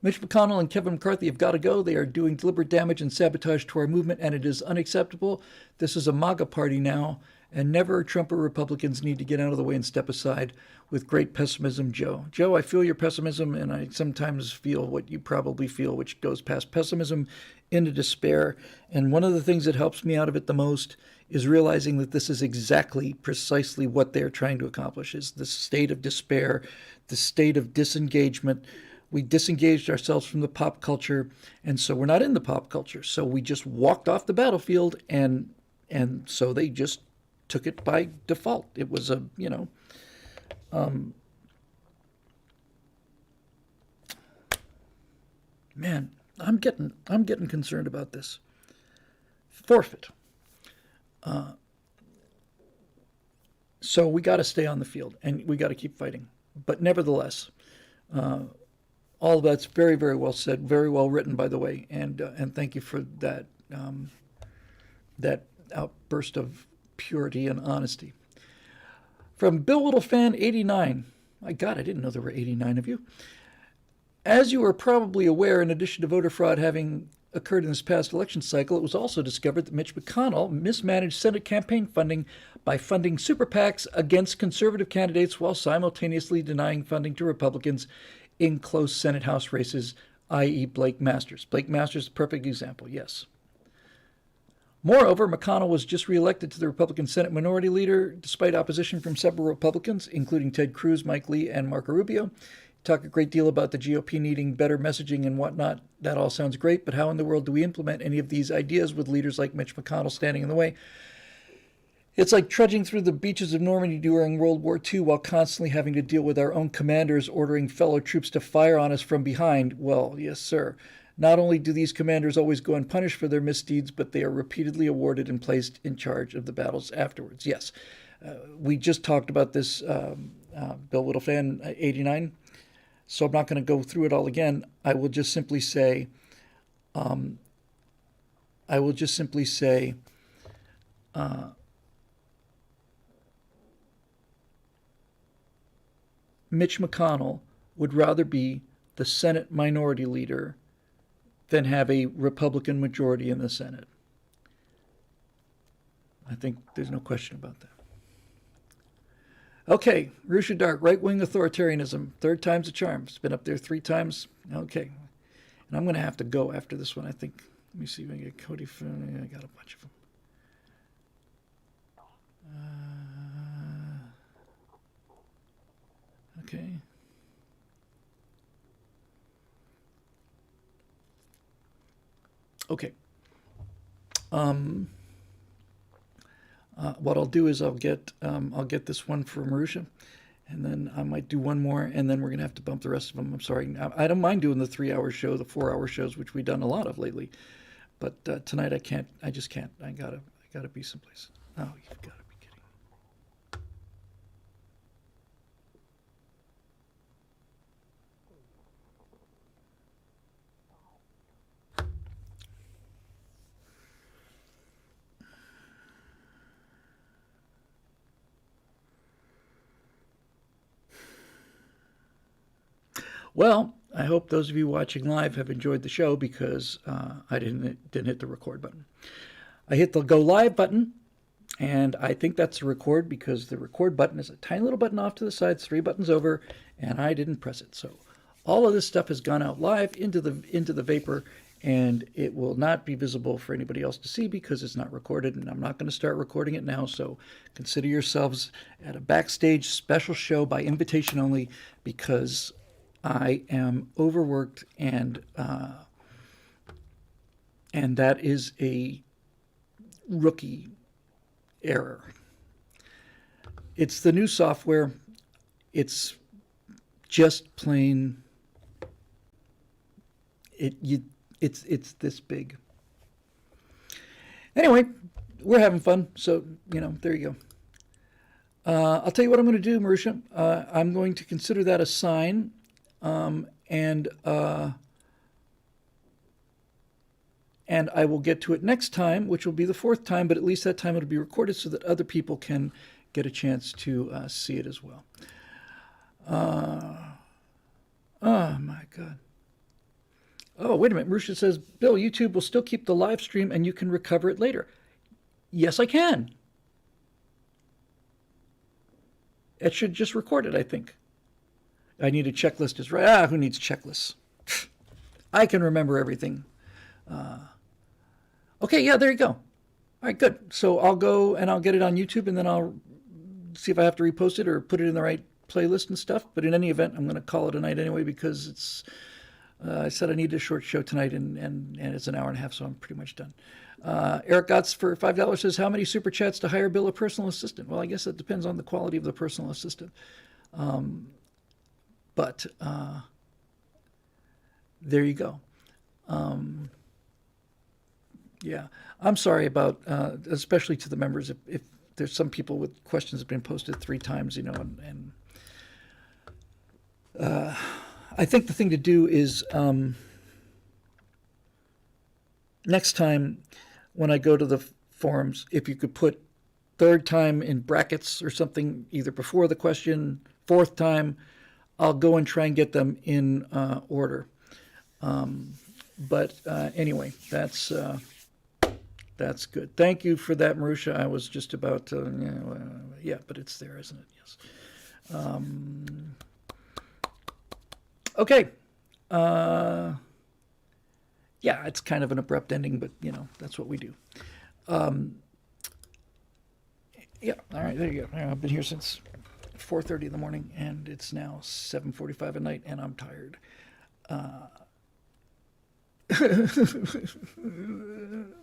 Mitch McConnell and Kevin McCarthy have got to go. They are doing deliberate damage and sabotage to our movement, and it is unacceptable. This is a MAGA party now, and never Trump or Republicans need to get out of the way and step aside. With great pessimism, Joe. Joe, I feel your pessimism, and I sometimes feel what you probably feel, which goes past pessimism into despair. And one of the things that helps me out of it the most is realizing that this is exactly, precisely what they're trying to accomplish, is the state of despair, the state of disengagement. We disengaged ourselves from the pop culture, and so we're not in the pop culture. So we just walked off the battlefield, and so they just took it by default. It was a, man, I'm getting concerned about this. Forfeit. So we got to stay on the field, and we got to keep fighting. But nevertheless, all of that's very, very well said, very well written, by the way, and thank you for that that outburst of purity and honesty. From Bill Whittle Fan 89. My God, I didn't know there were 89 of you. As you are probably aware, in addition to voter fraud having occurred in this past election cycle, it was also discovered that Mitch McConnell mismanaged Senate campaign funding by funding super PACs against conservative candidates while simultaneously denying funding to Republicans in close Senate House races, i.e. Blake Masters. Blake Masters is a perfect example, yes. Moreover, McConnell was just reelected to the Republican Senate Minority Leader despite opposition from several Republicans, including Ted Cruz, Mike Lee, and Marco Rubio. Talk a great deal about the GOP needing better messaging and whatnot. That all sounds great, but how in the world do we implement any of these ideas with leaders like Mitch McConnell standing in the way? It's like trudging through the beaches of Normandy during World War II while constantly having to deal with our own commanders ordering fellow troops to fire on us from behind. Well, yes, sir. Not only do these commanders always go unpunished for their misdeeds, but they are repeatedly awarded and placed in charge of the battles afterwards. Yes, we just talked about this, Bill Whittle Fan 89, so I'm not going to go through it all again. I will just simply say, Mitch McConnell would rather be the Senate Minority Leader than have a Republican majority in the Senate. I think there's no question about that. Okay, Rusha Dark, right-wing authoritarianism. Third time's a charm. It's been up there 3 times. Okay. And I'm going to have to go after this one, I think. Let me see if I can get Cody. I got a bunch of them. Okay. Okay. What I'll do is I'll get this one for Marusha, and then I might do one more, and then we're gonna have to bump the rest of them. I'm sorry. I don't mind doing the 3 hour show, the 4 hour shows, which we've done a lot of lately, but tonight I can't. I just can't. I gotta be someplace. Oh, you've got to be kidding. Well, I hope those of you watching live have enjoyed the show because I didn't hit the record button. I hit the go live button, and I think that's a record because the record button is a tiny little button off to the side, 3 buttons over, and I didn't press it. So all of this stuff has gone out live into the vapor, and it will not be visible for anybody else to see because it's not recorded, and I'm not going to start recording it now. So consider yourselves at a backstage special show by invitation only because I am overworked, and that is a rookie error. It's the new software. It's just plain. It's this big. Anyway, we're having fun, so there you go. I'll tell you what I'm going to do, Marusha. I'm going to consider that a sign. And I will get to it next time, which will be the 4th time, but at least that time it'll be recorded so that other people can get a chance to see it as well. Oh my God. Oh, wait a minute. Marusha says, Bill, YouTube will still keep the live stream and you can recover it later. Yes, I can. It should just record it, I think. I need a checklist is right. Who needs checklists? I can remember everything. Okay, yeah, there you go. All right, good. So I'll go and I'll get it on YouTube, and then I'll see if I have to repost it or put it in the right playlist and stuff. But in any event, I'm going to call it a night anyway because it's. I said I need a short show tonight, and it's an hour and a half, so I'm pretty much done. Eric Gotts for $5 says, how many super chats to hire Bill a personal assistant? Well, I guess it depends on the quality of the personal assistant. But there you go. Yeah, I'm sorry about, especially to the members, if there's some people with questions that have been posted 3 times, and I think the thing to do is next time when I go to the forums, if you could put 3rd time in brackets or something, either before the question, 4th time, I'll go and try and get them in order. But anyway, that's good. Thank you for that, Marusha. I was just about to, yeah, but it's there, isn't it? Yes. Okay. Yeah, it's kind of an abrupt ending, but that's what we do. Yeah. All right. There you go. I've been here since 4:30 in the morning, and it's now 7:45 at night, and I'm tired.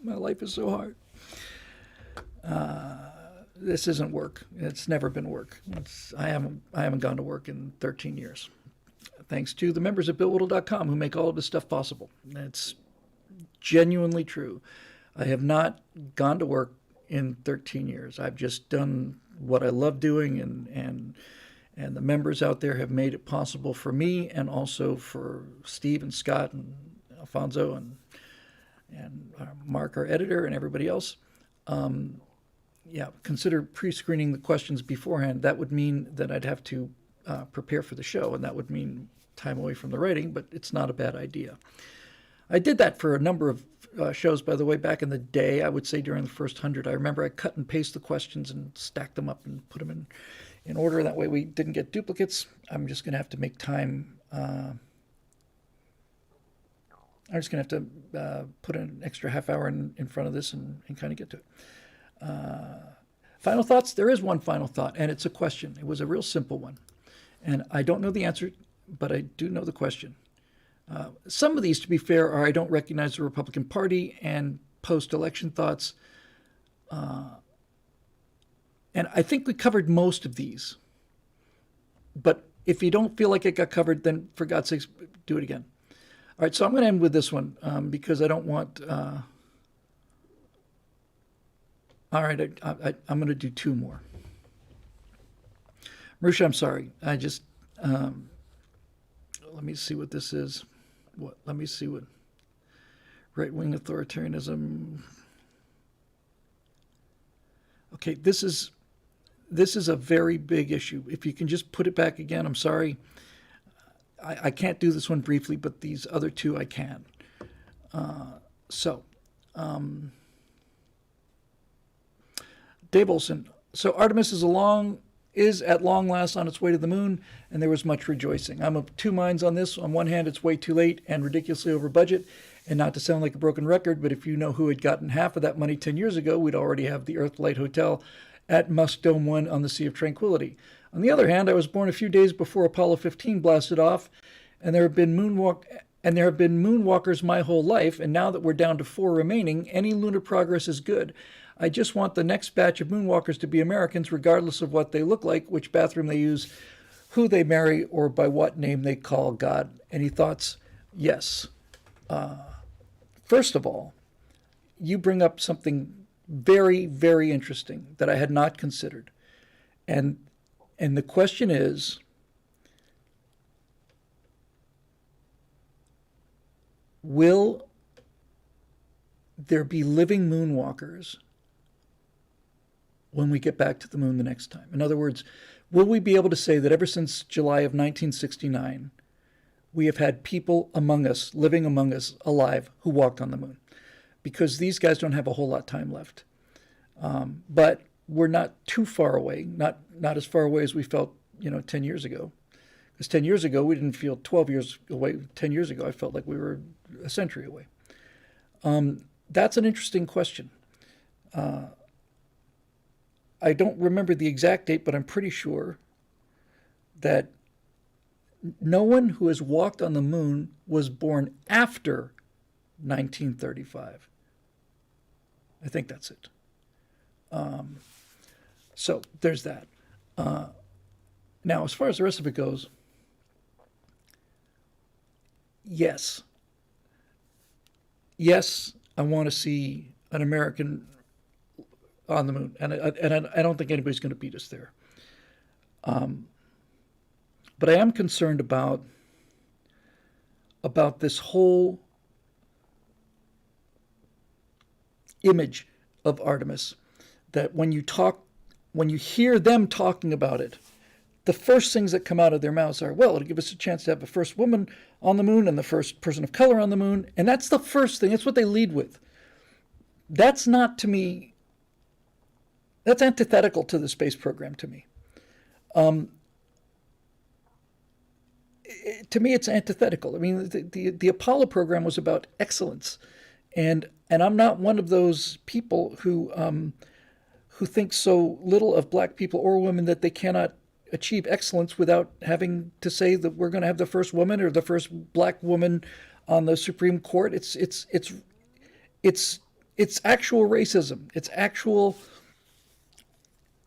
My life is so hard. This isn't work. It's never been work. I haven't gone to work in 13 years. Thanks to the members at BillWhittle.com who make all of this stuff possible. It's genuinely true. I have not gone to work in 13 years. I've just done what I love doing, and the members out there have made it possible for me and also for Steve and Scott and Alfonso and Mark, our editor, and everybody else. Yeah, consider pre-screening the questions beforehand. That would mean that I'd have to prepare for the show, and that would mean time away from the writing, but it's not a bad idea. I did that for a number of shows, by the way, back in the day. I would say during the first 100. I remember I cut and paste the questions and stacked them up and put them in order. That way we didn't get duplicates. I'm just going to have to make time. I'm just going to have to put an extra half hour in front of this and kind of get to it. Final thoughts? There is one final thought, and it's a question. It was a real simple one. And I don't know the answer, but I do know the question. Some of these, to be fair, are I don't recognize the Republican Party and post-election thoughts. And I think we covered most of these. But if you don't feel like it got covered, then for God's sakes, do it again. All right, so I'm going to end with this one because I don't want... all right, I'm going to do two more. Marusha, I'm sorry. I just... let me see what this is. Let me see what... Right-wing authoritarianism... Okay, this is a very big issue. If you can just put it back again, I'm sorry. I can't do this one briefly, but these other two I can. Dave Olson. So Artemis is at long last on its way to the moon, and there was much rejoicing. I'm of two minds on this. On one hand, it's way too late and ridiculously over budget, and not to sound like a broken record, but if you know who had gotten half of that money 10 years ago, we'd already have the Earthlight Hotel at Musk Dome 1 on the Sea of Tranquility. On the other hand, I was born a few days before Apollo 15 blasted off, and there have been moonwalkers my whole life, and now that we're down to 4 remaining, any lunar progress is good. I just want the next batch of moonwalkers to be Americans, regardless of what they look like, which bathroom they use, who they marry, or by what name they call God. Any thoughts? Yes. First of all, you bring up something very, very interesting that I had not considered. And the question is, will there be living moonwalkers when we get back to the moon the next time? In other words, will we be able to say that ever since July of 1969, we have had people among us, living among us, alive, who walked on the moon? Because these guys don't have a whole lot of time left. But we're not too far away, not as far away as we felt, 10 years ago. Because 10 years ago, we didn't feel 12 years away. 10 years ago, I felt like we were a century away. That's an interesting question. I don't remember the exact date, but I'm pretty sure that no one who has walked on the moon was born after 1935. I think that's it. So there's that. Now, as far as the rest of it goes, yes, I want to see an American on the moon, and I don't think anybody's going to beat us there. But I am concerned about this whole image of Artemis, that when you hear them talking about it, the first things that come out of their mouths are, well, it'll give us a chance to have the first woman on the moon and the first person of color on the moon. And that's the first thing. That's what they lead with. That's not, to me, that's antithetical to the space program to me. To me, it's antithetical. I mean, the Apollo program was about excellence. And I'm not one of those people who think so little of black people or women that they cannot achieve excellence without having to say that we're going to have the first woman or the first black woman on the Supreme Court. It's actual racism. It's actual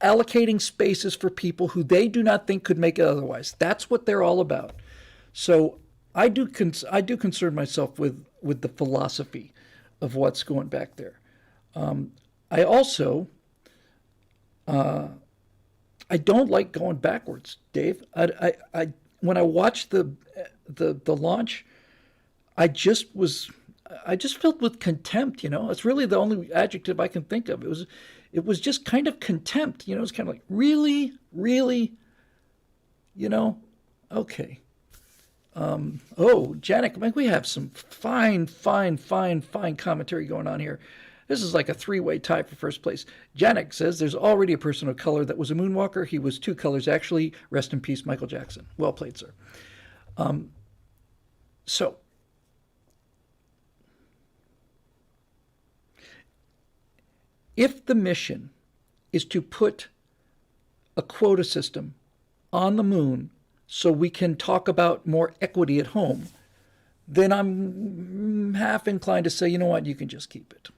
allocating spaces for people who they do not think could make it otherwise. That's what they're all about. So I do concern myself with the philosophy of what's going back there. I also I don't like going backwards, Dave. I when I watched the launch, I just filled with contempt. It's really the only adjective I can think of. It was just kind of contempt. It's kind of like, really, okay. Janet, we have some fine commentary going on here. This is like a three-way tie for first place. Janek says there's already a person of color that was a moonwalker. He was two colors, actually. Rest in peace, Michael Jackson. Well played, sir. So, if the mission is to put a quota system on the moon so we can talk about more equity at home, then I'm half inclined to say, you know what, you can just keep it.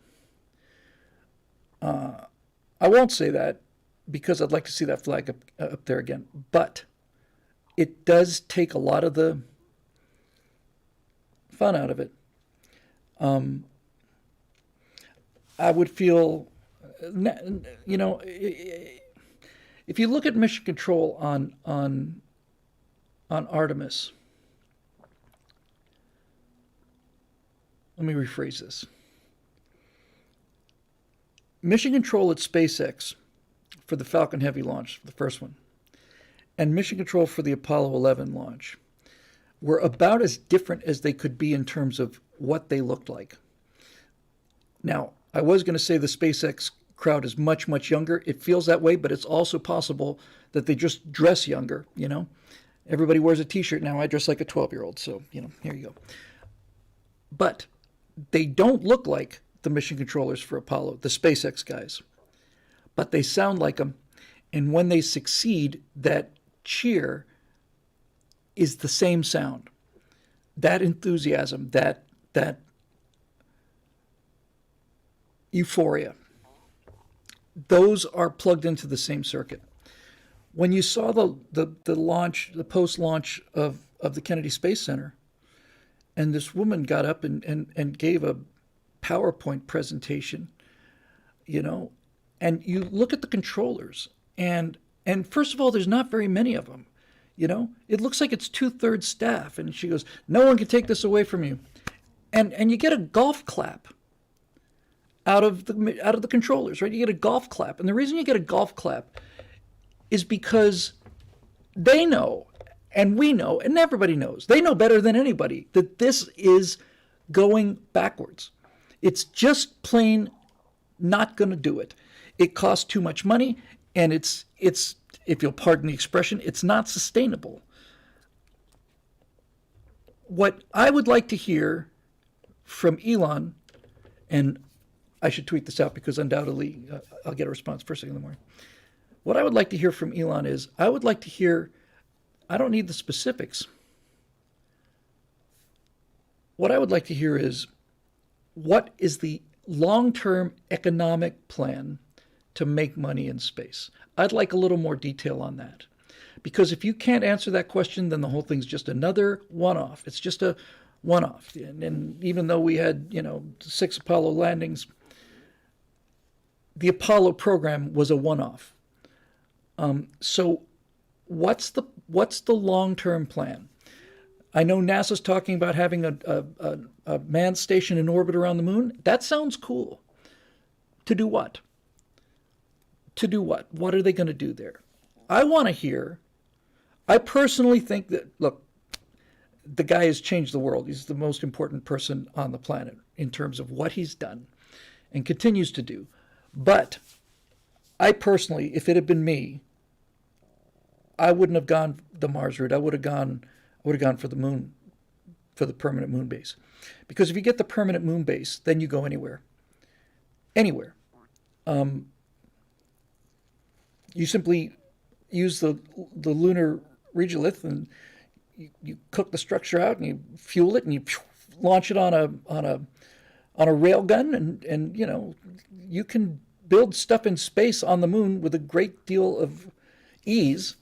I won't say that because I'd like to see that flag up there again, but it does take a lot of the fun out of it. I would feel, you know, if you look at mission control on Artemis, let me rephrase this. Mission control at SpaceX for the Falcon Heavy launch, the first one, and mission control for the Apollo 11 launch were about as different as they could be in terms of what they looked like. Now, I was going to say the SpaceX crowd is much, much younger. It feels that way, but it's also possible that they just dress younger, you know. Everybody wears a T-shirt now. I dress like a 12-year-old, so, you know, here you go. But they don't look like the mission controllers for Apollo, the SpaceX guys. But they sound like them, and when they succeed, that cheer is the same sound. That enthusiasm, that euphoria, those are plugged into the same circuit. When you saw the launch, the post-launch of the Kennedy Space Center, and this woman got up and gave a PowerPoint presentation, you know, and you look at the controllers, and first of all, there's not very many of them, you know. It looks like it's 2/3 staff, and she goes, "No one can take this away from you," and you get a golf clap out of the controllers, right? You get a golf clap, and the reason you get a golf clap is because they know, and we know, and everybody knows. They know better than anybody that this is going backwards. It's just plain not going to do it. It costs too much money, and it's if you'll pardon the expression, it's not sustainable. What I would like to hear from Elon, and I should tweet this out because undoubtedly I'll get a response first thing in the morning. What I would like to hear from Elon is, I would like to hear, I don't need the specifics. What I would like to hear is, what is the long-term economic plan to make money in space? I'd like a little more detail on that. Because if you can't answer that question, then the whole thing's just another one-off. It's just a one-off. And even though we had, you know, 6 Apollo landings, the Apollo program was a one-off. So what's the long-term plan? I know NASA's talking about having a manned station in orbit around the moon. That sounds cool. To do what? To do what? What are they going to do there? I want to hear. I personally think that, look, the guy has changed the world. He's the most important person on the planet in terms of what he's done and continues to do. But I personally, if it had been me, I wouldn't have gone the Mars route. I would have gone for the moon, for the permanent moon base. Because if you get the permanent moon base, then you go anywhere. Anywhere. You simply use the lunar regolith, and you cook the structure out, and you fuel it, and you launch it on a rail gun, and you know, you can build stuff in space on the moon with a great deal of ease.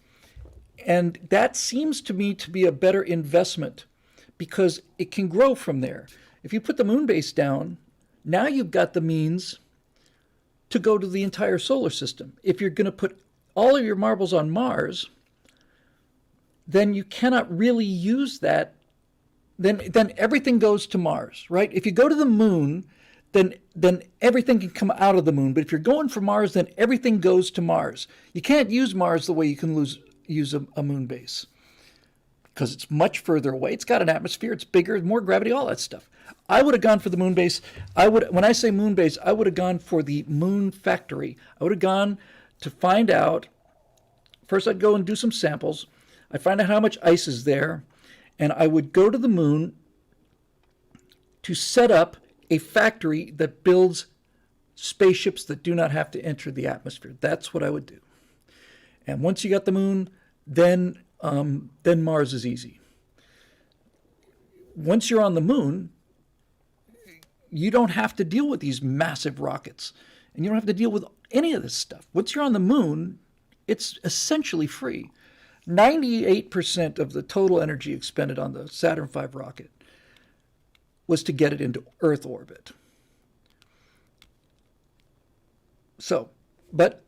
And that seems to me to be a better investment because it can grow from there. If you put the moon base down, now you've got the means to go to the entire solar system. If you're going to put all of your marbles on Mars, then you cannot really use that. Then everything goes to Mars, right? If you go to the moon, then everything can come out of the moon. But if you're going for Mars, then everything goes to Mars. You can't use Mars the way you can use a moon base. because it's much further away. It's got an atmosphere. It's bigger, more gravity, all that stuff. I would have gone for the moon base. When I say moon base, I would have gone for the moon factory. I would have gone to find out. First, I'd go and do some samples. I'd find out how much ice is there, and I would go to the moon to set up a factory that builds spaceships that do not have to enter the atmosphere. That's what I would do. And once you got the moon, then Mars is easy. Once you're on the moon, you don't have to deal with these massive rockets, and you don't have to deal with any of this stuff. Once you're on the moon, it's essentially free. 98% of the total energy expended on the Saturn V rocket was to get it into Earth orbit. So, but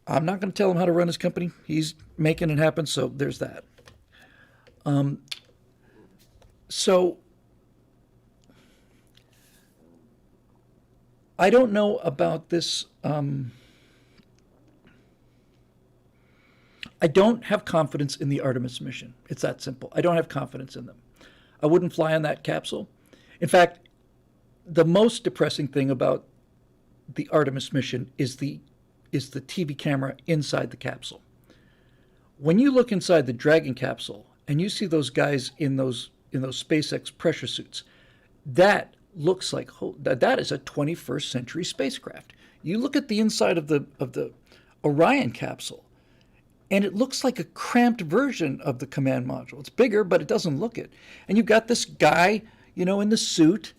I'm not going to tell him how to run his company. He's making it happen, so there's that. So I don't know about this. I don't have confidence in the Artemis mission. It's that simple. I don't have confidence in them. I wouldn't fly on that capsule. In fact, the most depressing thing about the Artemis mission is the TV camera inside the capsule. When you look inside the Dragon capsule and you see those guys in those SpaceX pressure suits, that looks like that is a 21st century spacecraft. You look at the inside of the Orion capsule, and it looks like a cramped version of the command module. It's bigger, but it doesn't look it. And you've got this guy, in the suit.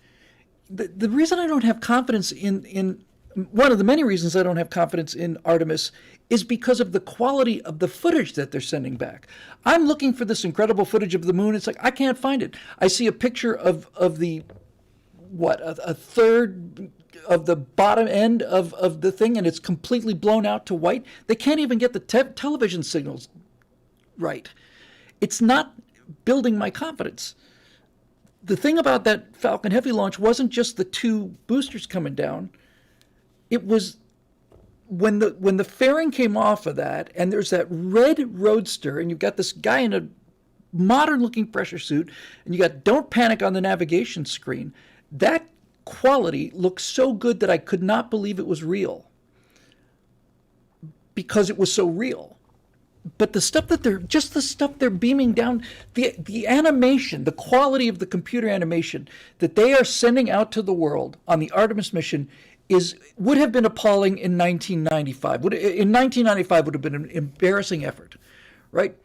The reason I don't have confidence in one of the many reasons I don't have confidence in Artemis is because of the quality of the footage that they're sending back. I'm looking for this incredible footage of the moon. It's like, I can't find it. I see a picture of the, a third of the bottom end of the thing, and it's completely blown out to white. They can't even get the television signals right. It's not building my confidence. The thing about that Falcon Heavy launch wasn't just the two boosters coming down. It was when the fairing came off of that, and there's that red roadster, and you've got this guy in a modern-looking pressure suit, and you got "Don't Panic" on the navigation screen. That quality looked so good that I could not believe it was real, because it was so real. But the stuff that they're beaming down, the animation, the quality of the computer animation that they are sending out to the world on the Artemis mission would have been appalling in 1995. In 1995 would have been an embarrassing effort, right?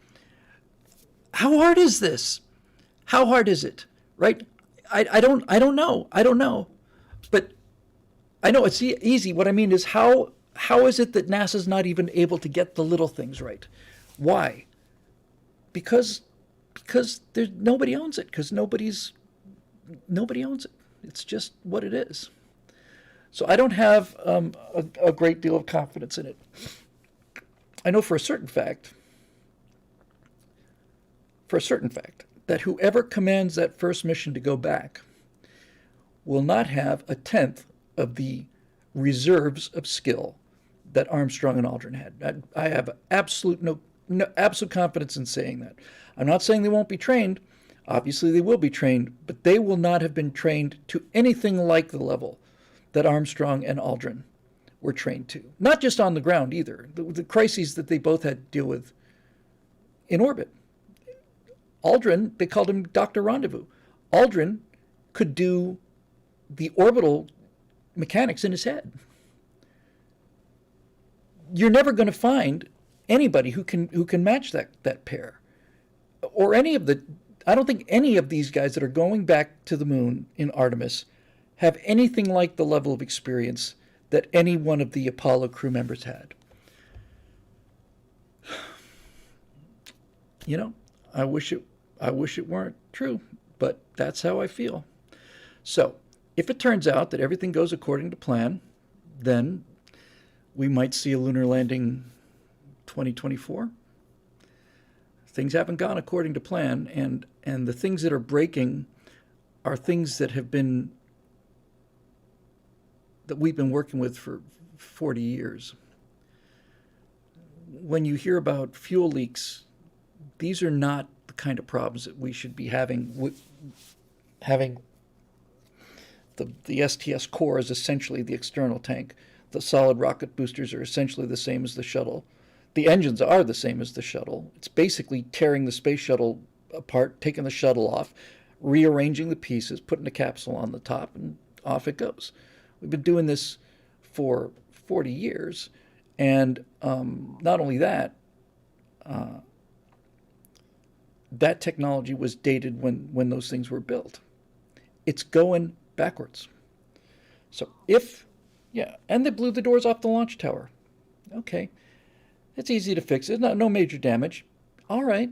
How hard is this? How hard is it, right? I don't know. But I know it's easy. What I mean is how is it that NASA's not even able to get the little things right? Why? Because there's nobody owns it. Because nobody owns it. It's just what it is. So I don't have a great deal of confidence in it. I know for a certain fact that whoever commands that first mission to go back will not have a tenth of the reserves of skill that Armstrong and Aldrin had. I have absolute confidence in saying that. I'm not saying they won't be trained. Obviously they will be trained, but they will not have been trained to anything like the level that Armstrong and Aldrin were trained to. Not just on the ground either. The crises that they both had to deal with in orbit. Aldrin, they called him Dr. Rendezvous. Aldrin could do the orbital mechanics in his head. You're never going to find anybody who can match that pair. Or any of the, I don't think any of these guys that are going back to the moon in Artemis have anything like the level of experience that any one of the Apollo crew members had. I wish it weren't true, but that's how I feel. So, if it turns out that everything goes according to plan, then we might see a lunar landing 2024. Things haven't gone according to plan, and the things that are breaking are things that we've been working with for 40 years. When you hear about fuel leaks, these are not the kind of problems that we should be having. Having the STS core is essentially the external tank. The solid rocket boosters are essentially the same as the shuttle. The engines are the same as the shuttle. It's basically tearing the space shuttle apart, taking the shuttle off, rearranging the pieces, putting the capsule on the top, and off it goes. We've been doing this for 40 years. And not only that, that technology was dated when those things were built. It's going backwards. So and they blew the doors off the launch tower. Okay, it's easy to fix. It's no major damage. All right.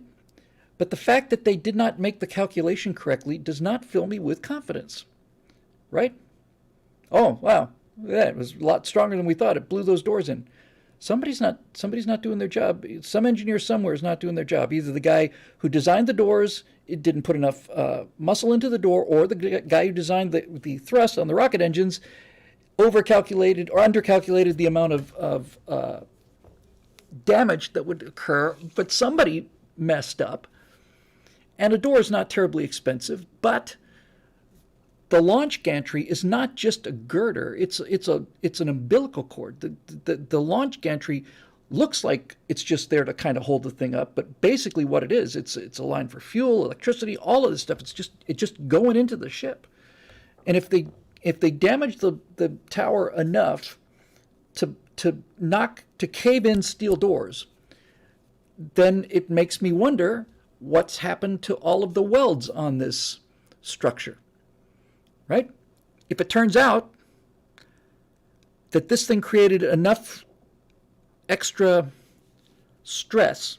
But the fact that they did not make the calculation correctly does not fill me with confidence. Right? Oh, wow. Yeah, it was a lot stronger than we thought. It blew those doors in. Somebody's not doing their job. Some engineer somewhere is not doing their job. Either the guy who designed the doors, it didn't put enough muscle into the door, or the guy who designed the thrust on the rocket engines overcalculated or undercalculated the amount of damage that would occur. But somebody messed up. And a door is not terribly expensive, but the launch gantry is not just a girder. It's an umbilical cord. The launch gantry looks like it's just there to kind of hold the thing up, but basically what it is, it's a line for fuel, electricity, all of this stuff. It's just going into the ship. And if they damage the tower enough to cave in steel doors, then it makes me wonder what's happened to all of the welds on this structure. Right? If it turns out that this thing created enough extra stress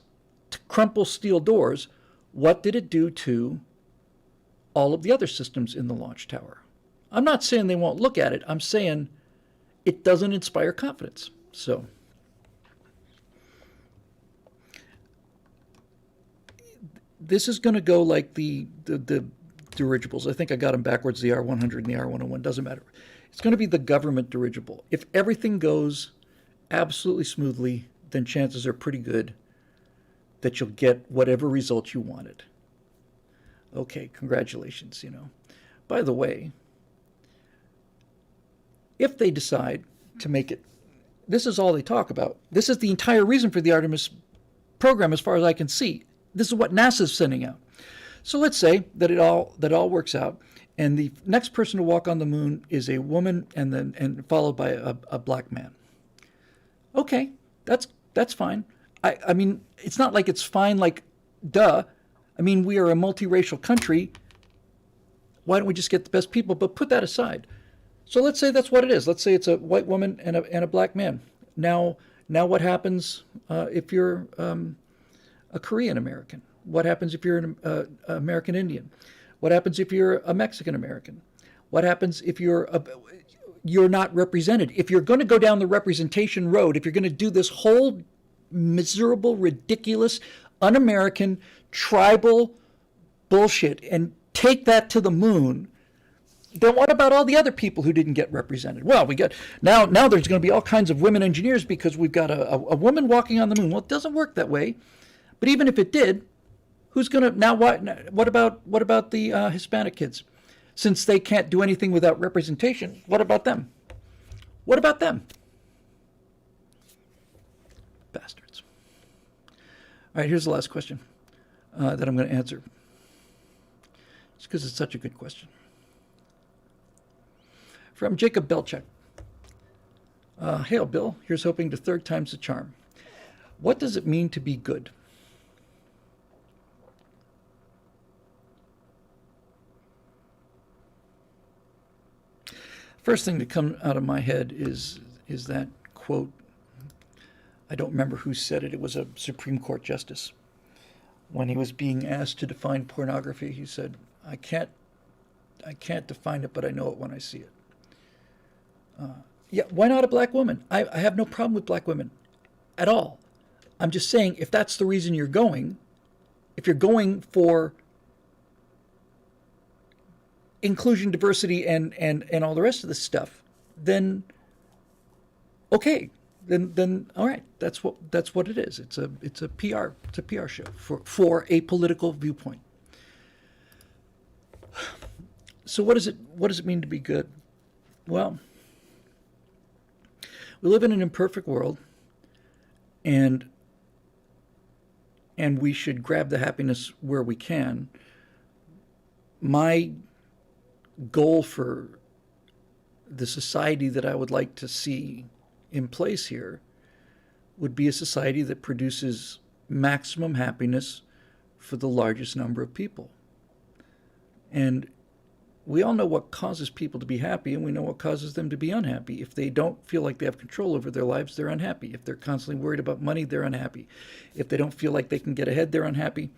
to crumple steel doors, what did it do to all of the other systems in the launch tower? I'm not saying they won't look at it. I'm saying it doesn't inspire confidence. So this is going to go like the dirigibles. I think I got them backwards, the R100 and the R101. Doesn't matter. It's going to be the government dirigible. If everything goes absolutely smoothly, then chances are pretty good that you'll get whatever result you wanted. Okay, congratulations, By the way, if they decide to make it, this is all they talk about. This is the entire reason for the Artemis program as far as I can see. This is what NASA's sending out. So let's say that it all works out, and the next person to walk on the moon is a woman, and followed by a black man. Okay, that's fine. I mean, it's not like it's fine. Like, duh. I mean, we are a multiracial country. Why don't we just get the best people? But put that aside. So let's say that's what it is. Let's say it's a white woman and a black man. Now what happens if you're a Korean American? What happens if you're an American Indian? What happens if you're a Mexican American? What happens if you're not represented? If you're going to go down the representation road, if you're going to do this whole miserable, ridiculous, un-American, tribal bullshit and take that to the moon, then what about all the other people who didn't get represented? Well, we got now there's going to be all kinds of women engineers because we've got a woman walking on the moon. Well, it doesn't work that way. But even if it did, who's going to now? What about the Hispanic kids? Since they can't do anything without representation, what about them? What about them? Bastards. All right, here's the last question that I'm going to answer. Just because it's such a good question. From Jacob Belchuk. Hail, Bill. Here's hoping to third time's the charm. What does it mean to be good? First thing to come out of my head is that quote. I don't remember who said it. It was a Supreme Court justice. When he was being asked to define pornography, he said, I can't define it, but I know it when I see it. Yeah, why not a black woman? I have no problem with black women at all. I'm just saying, if that's the reason you're going, if you're going for inclusion, diversity, and all the rest of this stuff, then okay, then all right, that's what it is. It's a PR show for a political viewpoint. So what does it mean to be good? Well, we live in an imperfect world, and we should grab the happiness where we can. My goal for the society that I would like to see in place here would be a society that produces maximum happiness for the largest number of people. And we all know what causes people to be happy, and we know what causes them to be unhappy. If they don't feel like they have control over their lives, they're unhappy. If they're constantly worried about money, they're unhappy. If they don't feel like they can get ahead, they're unhappy.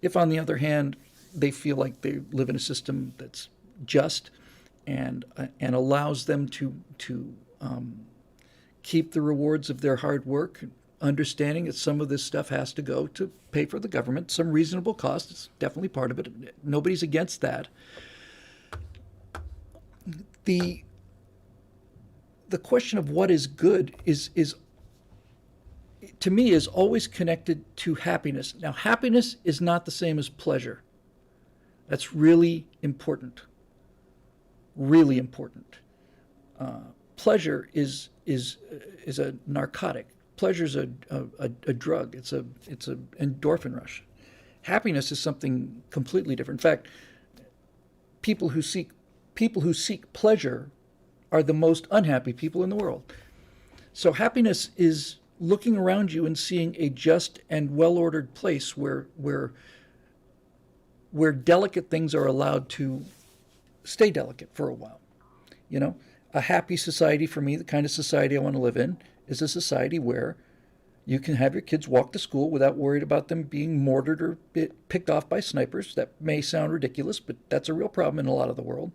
If, on the other hand, they feel like they live in a system that's just and allows them to keep the rewards of their hard work, understanding that some of this stuff has to go to pay for the government, some reasonable cost. It's definitely part of it. Nobody's against that. The question of what is good is to me is always connected to happiness. Now, happiness is not the same as pleasure. That's really important. Really important. Pleasure is a narcotic. Pleasure is a drug. It's a endorphin rush. Happiness is something completely different. In fact, people who seek pleasure are the most unhappy people in the world. So happiness is looking around you and seeing a just and well-ordered place where delicate things are allowed to stay delicate for a while. You know, a happy society for me, the kind of society I want to live in, is a society where you can have your kids walk to school without worried about them being mortared or picked off by snipers. That may sound ridiculous, but that's a real problem in a lot of the world.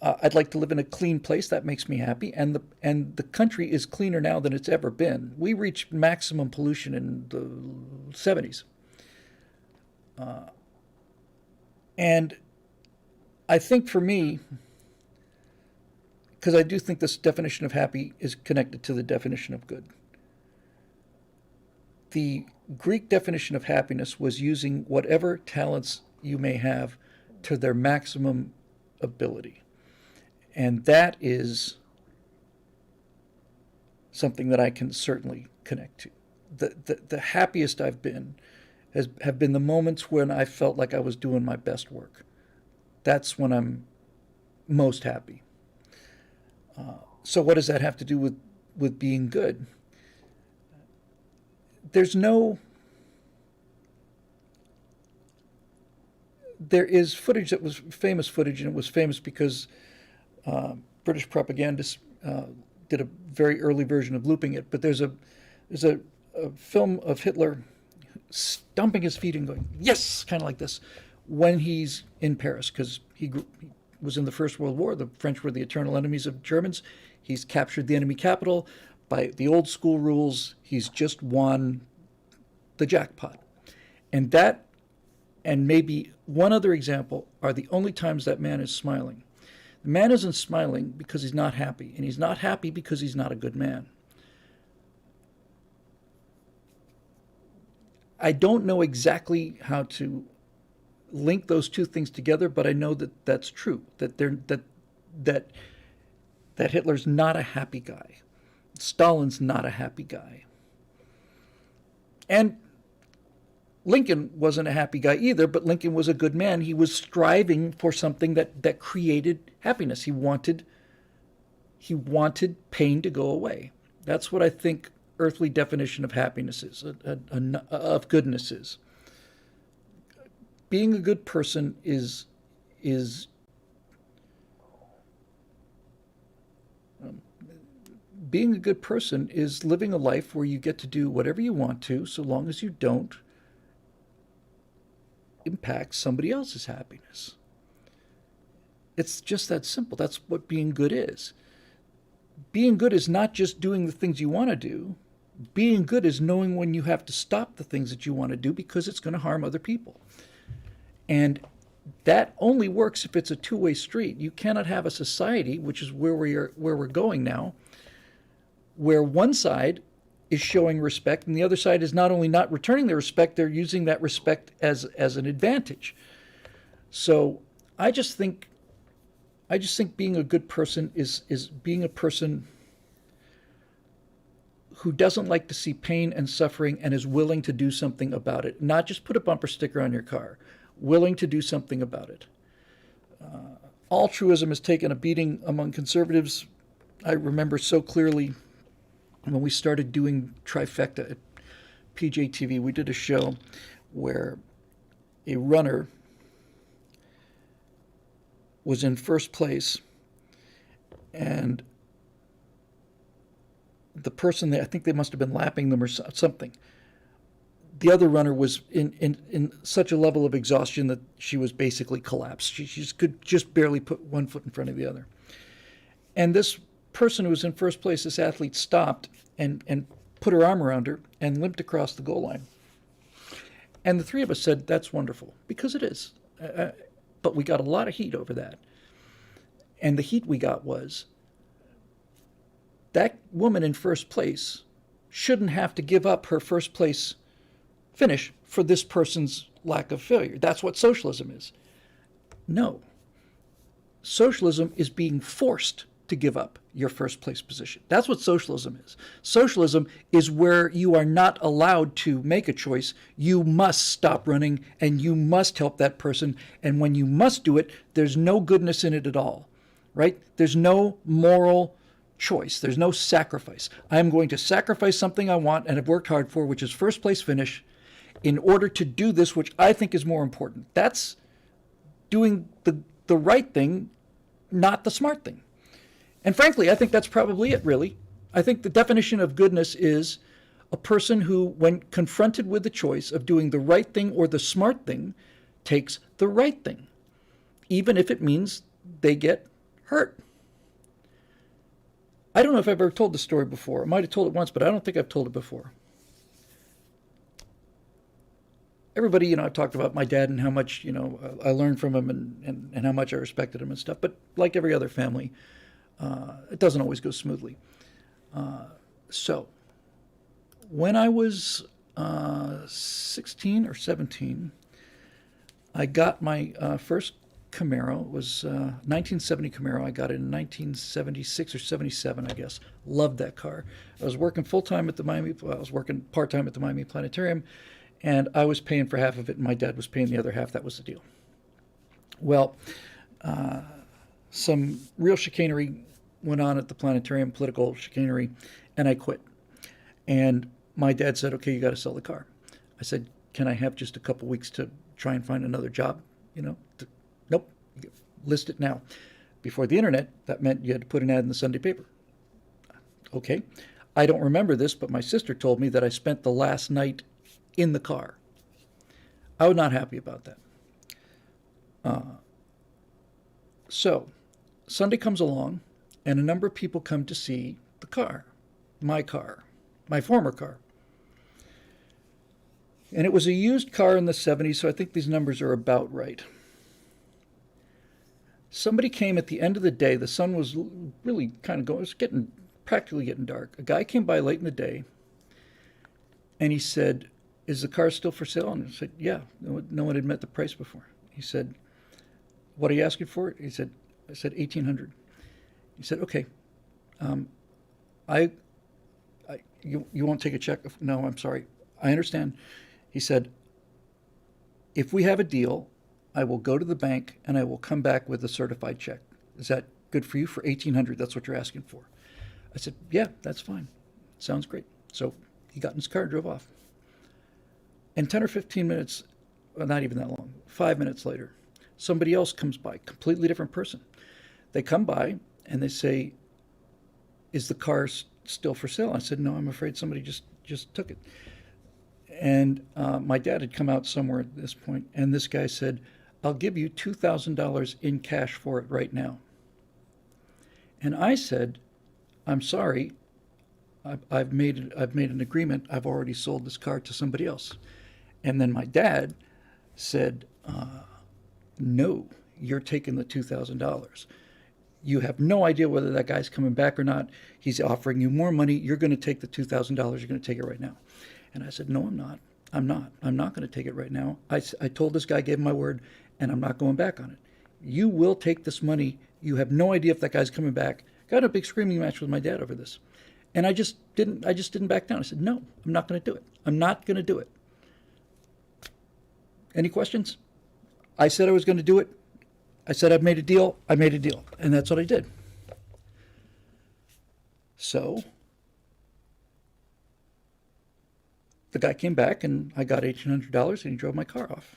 I'd like to live in a clean place. That makes me happy. And the country is cleaner now than it's ever been. We reached maximum pollution in the 70s. And I think for me, because I do think this definition of happy is connected to the definition of good. The Greek definition of happiness was using whatever talents you may have to their maximum ability. And that is something that I can certainly connect to. The happiest I've been have been the moments when I felt like I was doing my best work. That's when I'm most happy. So what does that have to do with being good? There is footage that was famous footage, and it was famous because British propagandists did a very early version of looping it. But there's a film of Hitler stomping his feet and going, yes, kind of like this, when he's in Paris, because he was in the First World War. The French were the eternal enemies of Germans. He's captured the enemy capital. By the old school rules, he's just won the jackpot. And that, and maybe one other example, are the only times that man is smiling. The man isn't smiling because he's not happy, and he's not happy because he's not a good man. I don't know exactly how to link those two things together, but I know that that's true, that Hitler's not a happy guy. Stalin's not a happy guy. And Lincoln wasn't a happy guy either, but Lincoln was a good man. He was striving for something that created happiness. He wanted pain to go away. That's what I think earthly definition of happiness is, of goodness is. Being a good person is being a good person is living a life where you get to do whatever you want to, so long as you don't impact somebody else's happiness. It's just that simple. That's what being good is. Being good is not just doing the things you want to do. Being good is knowing when you have to stop the things that you want to do because it's going to harm other people. And that only works if it's a two-way street. You cannot have a society, which is where we're going now, where one side is showing respect and the other side is not only not returning the respect, they're using that respect as an advantage. So I just think being a good person is being a person who doesn't like to see pain and suffering and is willing to do something about it. Not just put a bumper sticker on your car, willing to do something about it. Altruism has taken a beating among conservatives. I remember so clearly when we started doing Trifecta at PJTV, we did a show where a runner was in first place, and the person I think they must have been lapping them or something. The other runner was in such a level of exhaustion that she was basically collapsed. She could just barely put one foot in front of the other. And this person who was in first place, this athlete, stopped and put her arm around her and limped across the goal line. And the three of us said, that's wonderful, because it is. But we got a lot of heat over that. And the heat we got was that woman in first place shouldn't have to give up her first place finish for this person's lack of failure. That's what socialism is. No. Socialism is being forced to give up your first place position. That's what socialism is. Socialism is where you are not allowed to make a choice. You must stop running and you must help that person. And when you must do it, there's no goodness in it at all, right? There's no moral choice. There's no sacrifice. I'm going to sacrifice something I want and have worked hard for, which is first place finish, in order to do this, which I think is more important. That's doing the right thing, not the smart thing. And frankly, I think that's probably it, really. I think the definition of goodness is a person who, when confronted with the choice of doing the right thing or the smart thing, takes the right thing, even if it means they get hurt. I don't know if I've ever told this story before. I might have told it once, but I don't think I've told it before. Everybody, I've talked about my dad and how much, I learned from him and how much I respected him and stuff. But like every other family, it doesn't always go smoothly. So when I was 16 or 17, I got my first Camaro. It was 1970 Camaro. I got it in 1976 or 77, I guess. Loved that car. I was working full-time at I was working part-time at the Miami Planetarium, and I was paying for half of it, and my dad was paying the other half. That was the deal. Well, some real chicanery went on at the planetarium, political chicanery, and I quit. And my dad said, okay, you got to sell the car. I said, can I have just a couple weeks to try and find another job? Nope, list it now. Before the internet, that meant you had to put an ad in the Sunday paper. Okay. I don't remember this, but my sister told me that I spent the last night in the car. I was not happy about that. So Sunday comes along, and a number of people come to see the car, my former car. And it was a used car in the 70s, so I think these numbers are about right. Somebody came at the end of the day. The sun was really kind of going, it was practically getting dark. A guy came by late in the day, and he said, is the car still for sale? And I said, yeah. No one had met the price before. He said, what are you asking for it? I said, $1,800. He said, okay. You won't take a check? No, I'm sorry. I understand. He said, if we have a deal, I will go to the bank and I will come back with a certified check. Is that good for you? For $1,800, that's what you're asking for. I said, yeah, that's fine. Sounds great. So he got in his car and drove off. And 10 or 15 minutes, well, not even that long, 5 minutes later, somebody else comes by, completely different person. They come by and they say, is the car still for sale? I said, no, I'm afraid somebody just took it. And my dad had come out somewhere at this point, and this guy said, I'll give you $2,000 in cash for it right now. And I said, I'm sorry, I've made an agreement. I've already sold this car to somebody else. And then my dad said, no, you're taking the $2,000. You have no idea whether that guy's coming back or not. He's offering you more money. You're going to take the $2,000. You're going to take it right now. And I said, no, I'm not. I'm not. I'm not going to take it right now. I told this guy, gave him my word, and I'm not going back on it. You will take this money. You have no idea if that guy's coming back. Got in a big screaming match with my dad over this. And I just didn't back down. I said, no, I'm not going to do it. I'm not going to do it. Any questions? I said I was going to do it. I said I've made a deal. I made a deal. And that's what I did. So the guy came back and I got $1,800 and he drove my car off.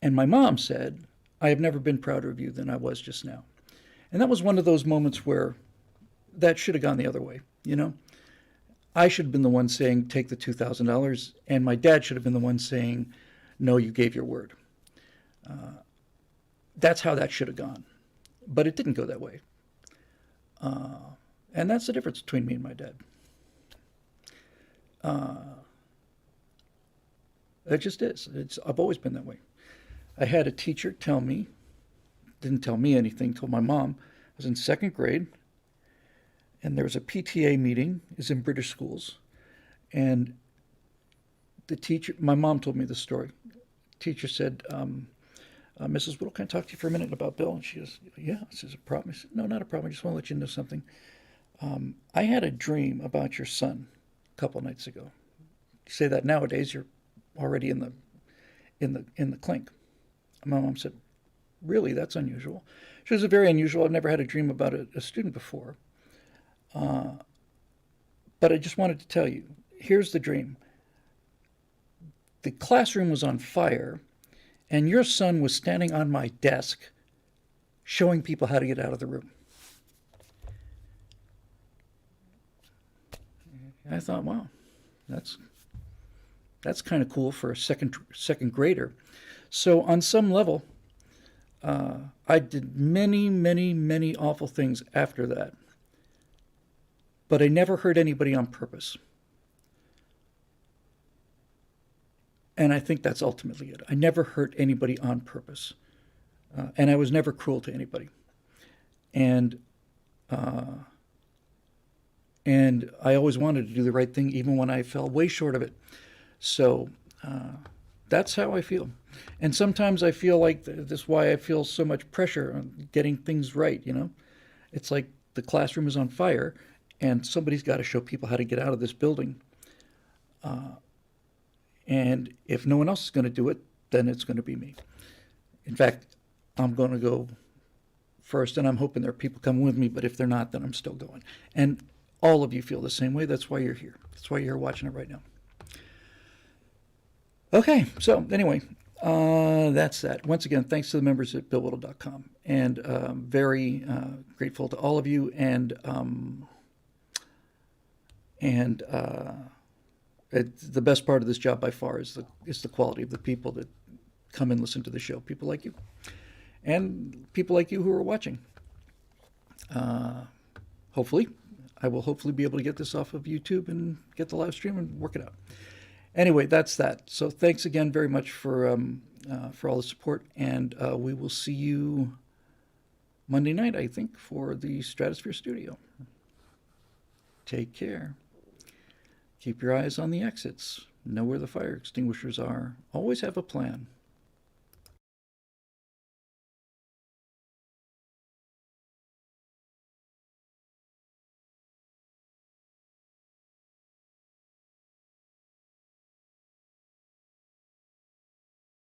And my mom said, I have never been prouder of you than I was just now. And that was one of those moments where that should have gone the other way, you know? I should have been the one saying, take the $2,000, and my dad should have been the one saying, no, you gave your word. That's how that should have gone. But it didn't go that way. And that's the difference between me and my dad. It just is. I've always been that way. I had a teacher tell me, didn't tell me anything, told my mom. I was in second grade, and there was a PTA meeting. It's in British schools. And the teacher, my mom told me the story. Teacher said, Mrs. Whittle, can I talk to you for a minute about Bill? And she goes, yeah, this is a problem. I said, no, not a problem. I just want to let you know something. I had a dream about your son a couple nights ago. You say that nowadays, you're already in the clink. My mom said, really, that's unusual. She was very unusual. I've never had a dream about a student before. But I just wanted to tell you, here's the dream. The classroom was on fire, and your son was standing on my desk showing people how to get out of the room. And I thought, wow, that's kind of cool for a second grader. So on some level, I did many, many, many awful things after that. But I never hurt anybody on purpose. And I think that's ultimately it. I never hurt anybody on purpose. And I was never cruel to anybody. And I always wanted to do the right thing, even when I fell way short of it. So that's how I feel. And sometimes I feel like this is why I feel so much pressure on getting things right, you know? It's like the classroom is on fire, and somebody's got to show people how to get out of this building. And if no one else is going to do it, then it's going to be me. In fact, I'm going to go first, and I'm hoping there are people coming with me, but if they're not, then I'm still going. And all of you feel the same way. That's why you're here. That's why you're watching it right now. Okay, so anyway, that's that. Once again, thanks to the members at BillWhittle.com. And very grateful to all of you. And the best part of this job by far is the quality of the people that come and listen to the show. People like you, and people like you who are watching. Hopefully, I will hopefully be able to get this off of YouTube and get the live stream and work it out. Anyway, that's that. So thanks again very much for all the support, and we will see you Monday night, I think, for the Stratosphere Studio. Take care. Keep your eyes on the exits. Know where the fire extinguishers are. Always have a plan.